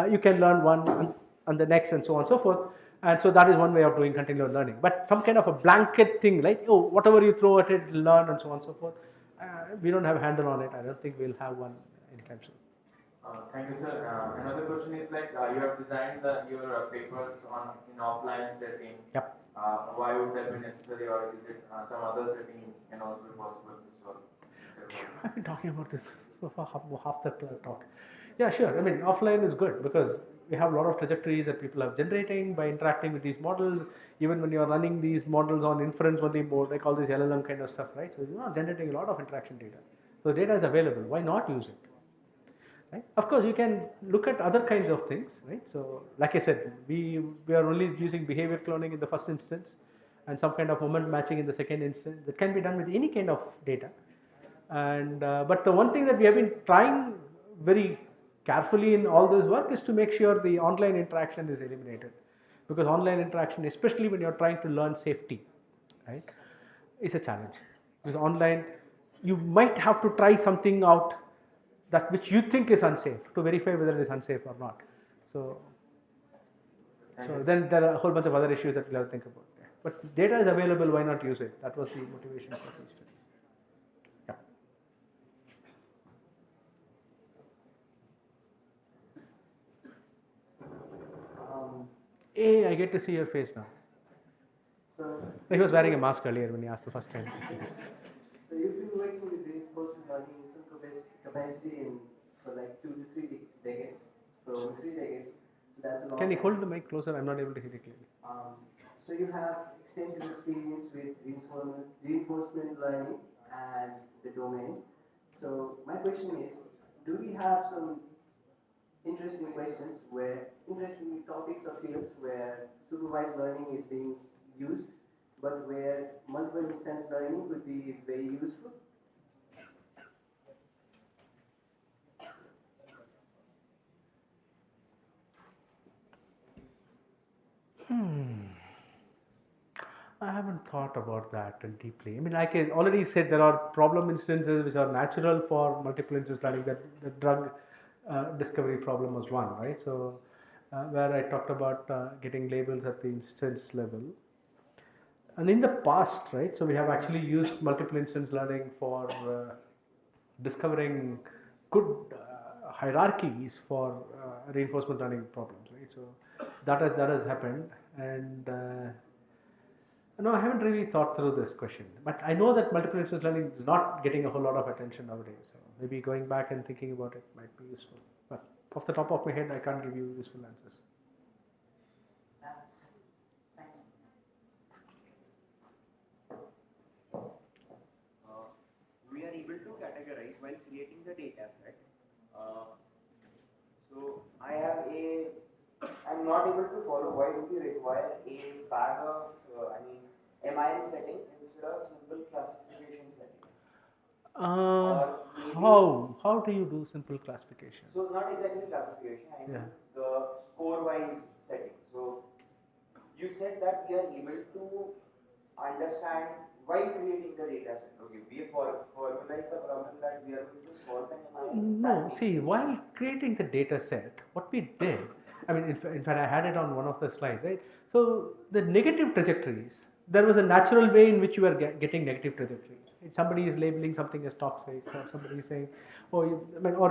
you can learn one and the next and so on and so forth. And so that is one way of doing continual learning. But some kind of a blanket thing like, oh, whatever you throw at it, learn and so on and so forth, we don't have a handle on it. I don't think we'll have one anytime soon. Thank you, sir. Another question is like you have designed your papers in offline setting. Yep. Why would that be necessary, or is it some other setting can also be possible to solve? I've been talking about this for half the talk. Yeah, sure. I mean, offline is good because we have a lot of trajectories that people are generating by interacting with these models. Even when you are running these models on inference only mode, like all this LLM kind of stuff, right? So you are generating a lot of interaction data. So data is available. Why not use it? Right? Of course, you can look at other kinds of things, right? So, like I said, we are only using behavior cloning in the first instance, and some kind of moment matching in the second instance. That can be done with any kind of data. And but the one thing that we have been trying very carefully in all this work is to make sure the online interaction is eliminated, because online interaction, especially when you are trying to learn safety, right, is a challenge. Because online, you might have to try something out that which you think is unsafe to verify whether it is unsafe or not. So then there are a whole bunch of other issues that we'll have to think about. But data is available, why not use it? That was the motivation for these studies. Yeah. I get to see your face now. So He was wearing a mask earlier when he asked the first time. So you've been working with reinforcement learning in some capacity for like 2 to 3 decades, for over 3 decades. So that's a long Can you time. hold the mic closer? I'm not able to hear it clearly. So you have extensive experience with reinforcement learning and the domain. So my question is, do we have some interesting questions where interesting topics or fields where supervised learning is being used, but where multiple instance learning could be very useful? I haven't thought about that deeply. I mean, like I already said, there are problem instances which are natural for multiple instance learning. That the drug discovery problem was one, right? So, where I talked about getting labels at the instance level. And in the past, right? So we have actually used multiple instance learning for discovering good hierarchies for reinforcement learning problems, right? So that has happened, and no, I haven't really thought through this question, but I know that multiple instance learning is not getting a whole lot of attention nowadays. So maybe going back and thinking about it might be useful. But off the top of my head, I can't give you useful answers. Thanks. Thanks. We are able to categorize while creating the data set. So I'm not able to follow. Why do we require a bag of, MIN setting instead of simple classification setting? Or maybe- How do you do simple classification? So not exactly classification, I mean Yeah. the score-wise setting. So you said that we are able to understand while creating the data set. Okay, we formalize the problem that we are going to solve an MIN. No, see, while creating the data set, what we did, I mean, in fact, I had it on one of the slides, right? So the negative trajectories, there was a natural way in which you were getting negative trajectories. Somebody is labeling something as toxic, or somebody is saying, or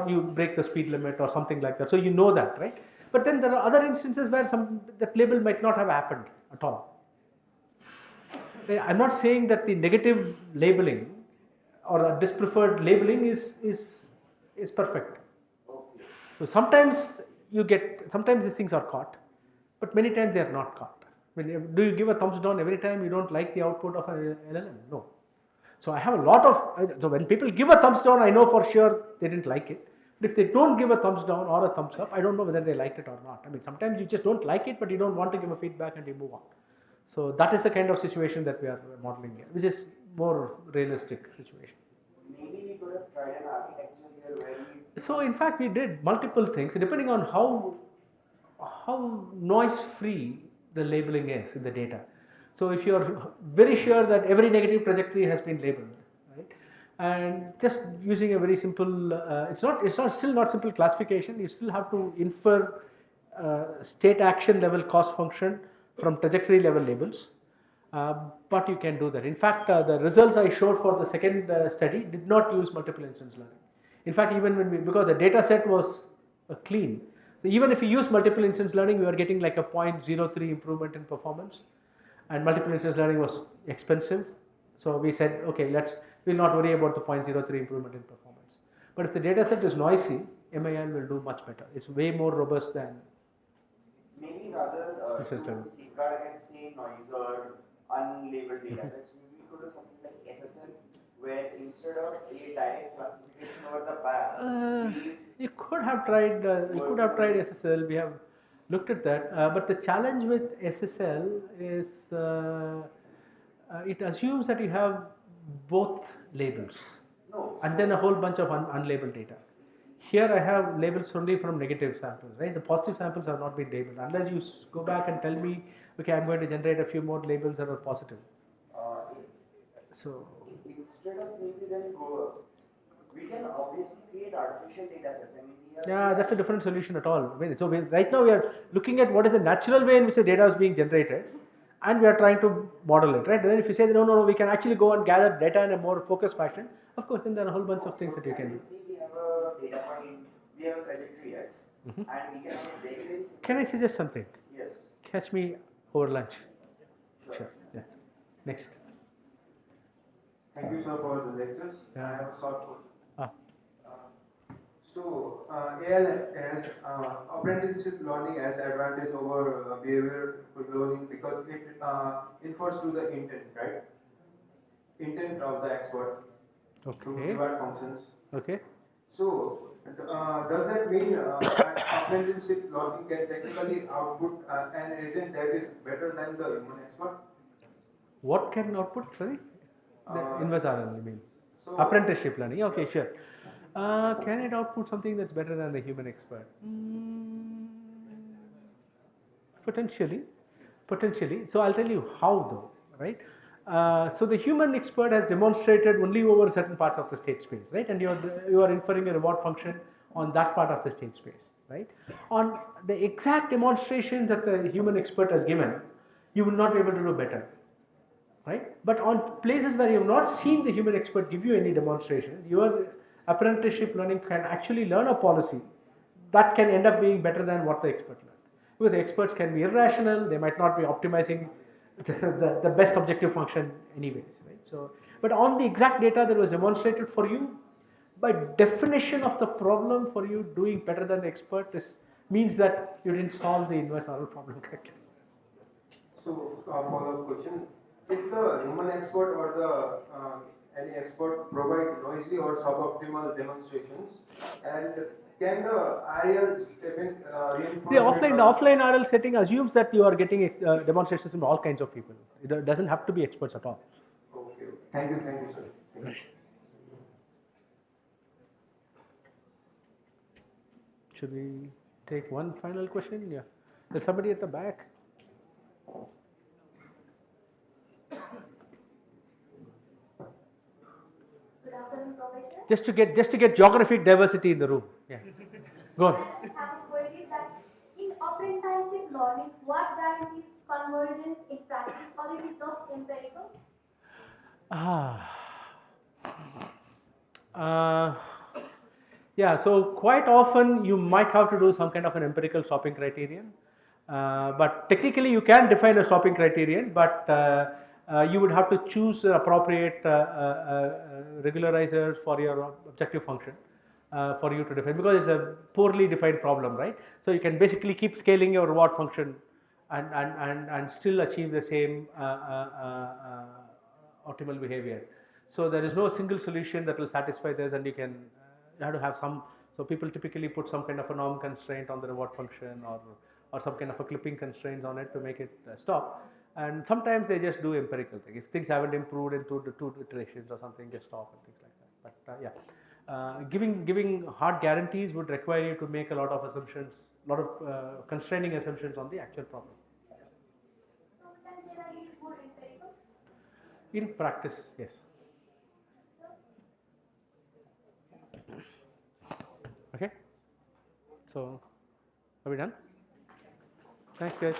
you break the speed limit or something like that. So you know that, right? But then there are other instances where that label might not have happened at all. I'm not saying that the negative labeling or a dispreferred labeling is perfect. Okay. So sometimes these things are caught, but many times they are not caught. Do you give a thumbs down every time you don't like the output of an LLM? No. So I have a lot of, so when people give a thumbs down, I know for sure they didn't like it. But if they don't give a thumbs down or a thumbs up, I don't know whether they liked it or not. I mean, sometimes you just don't like it, but you don't want to give a feedback and you move on. So that is the kind of situation that we are modeling here, which is more realistic situation. Maybe we could have tried an architecture here where we. So in fact, we did multiple things depending on how noise free the labeling is in the data. So if you're very sure that every negative trajectory has been labeled, right, and just using a very simple, it's still not simple classification. You still have to infer state action level cost function from trajectory level labels. But you can do that. In fact, the results I showed for the second study did not use multiple instance learning. In fact, even because the data set was clean, so even if you use multiple instance learning, we were getting like a 0.03 improvement in performance, and multiple instance learning was expensive. So we said, okay, we'll not worry about the 0.03 improvement in performance. But if the data set is noisy, MIN will do much better. It's way more robust than. Maybe rather to safeguard against say noise or unlabeled data sets, maybe we could do something like SSL, where instead of a direct classification over the bag, you could have tried SSL. We have looked at that, but the challenge with SSL is it assumes that you have both labels and then a whole bunch of unlabeled data. Here I have labels only from negative samples, right? The positive samples have not been labeled unless you go back and tell me, okay, I'm going to generate a few more labels that are positive. So instead of maybe then we can obviously create artificial data sets. I mean, yeah, that's a different solution at all. Right now we are looking at what is the natural way in which the data is being generated, and we are trying to model it, right? And then if you say no, we can actually go and gather data in a more focused fashion, of course, then there are a whole bunch of things that you can do. See, we have a data point, we have a trajectory X, and we can have a very Can I suggest something? Yes. Catch me over lunch. Sure. Yeah. Next. Thank you, sir, for the lectures. I have a short question. So, AL has apprenticeship learning as advantage over behavior learning because it infers to the intent, right? Intent of the expert to provide functions. Okay. So, does that mean that apprenticeship learning can technically output an agent that is better than the human expert? What can output? Sorry, the Uh, inverse RL, you mean? So, Apprenticeship learning. Okay, sure. Can it output something that's better than the human expert? Potentially, potentially. So I'll tell you how though, right? So the human expert has demonstrated only over certain parts of the state space, right? And you are inferring a reward function on that part of the state space, right? On the exact demonstrations that the human expert has given, you will not be able to do better, right? But on places where you have not seen the human expert give you any demonstrations, your apprenticeship learning can actually learn a policy that can end up being better than what the expert learned. Because the experts can be irrational, they might not be optimizing the best objective function anyways, right? So, but on the exact data that was demonstrated for you, by definition of the problem for you doing better than the expert means that you didn't solve the inverse RL problem correctly. so follow-up question: if the human expert or the any expert provide noisy or suboptimal demonstrations, and can the RL step in The reinforcement? offline RL setting assumes that you are getting demonstrations from all kinds of people. It doesn't have to be experts at all. Okay, okay. Thank you, sir. Thank you. Should we take one final question? Yeah. There's somebody at the back. Good afternoon, Professor. Just to get geographic diversity in the room. Yeah. Go on. I just have a query that in apprenticeship learning, what guarantees convergence in practice, or it is just empirical? Yeah, so quite often you might have to do some kind of an empirical stopping criterion. But technically you can define a stopping criterion, but you would have to choose appropriate regularizers for your objective function for you to define, because it's a poorly defined problem, right? So you can basically keep scaling your reward function and still achieve the same optimal behavior. So there is no single solution that will satisfy this, and you have to have some. So people typically put some kind of a norm constraint on the reward function, or some kind of a clipping constraints on it to make it stop. And sometimes they just do empirical thing. If things haven't improved in two iterations or something, just stop and things like that. But yeah, giving hard guarantees would require you to make a lot of assumptions, a lot of constraining assumptions on the actual problem. So we can say that it is more empirical. In practice, yes. Okay. So, are we done? Thanks, guys.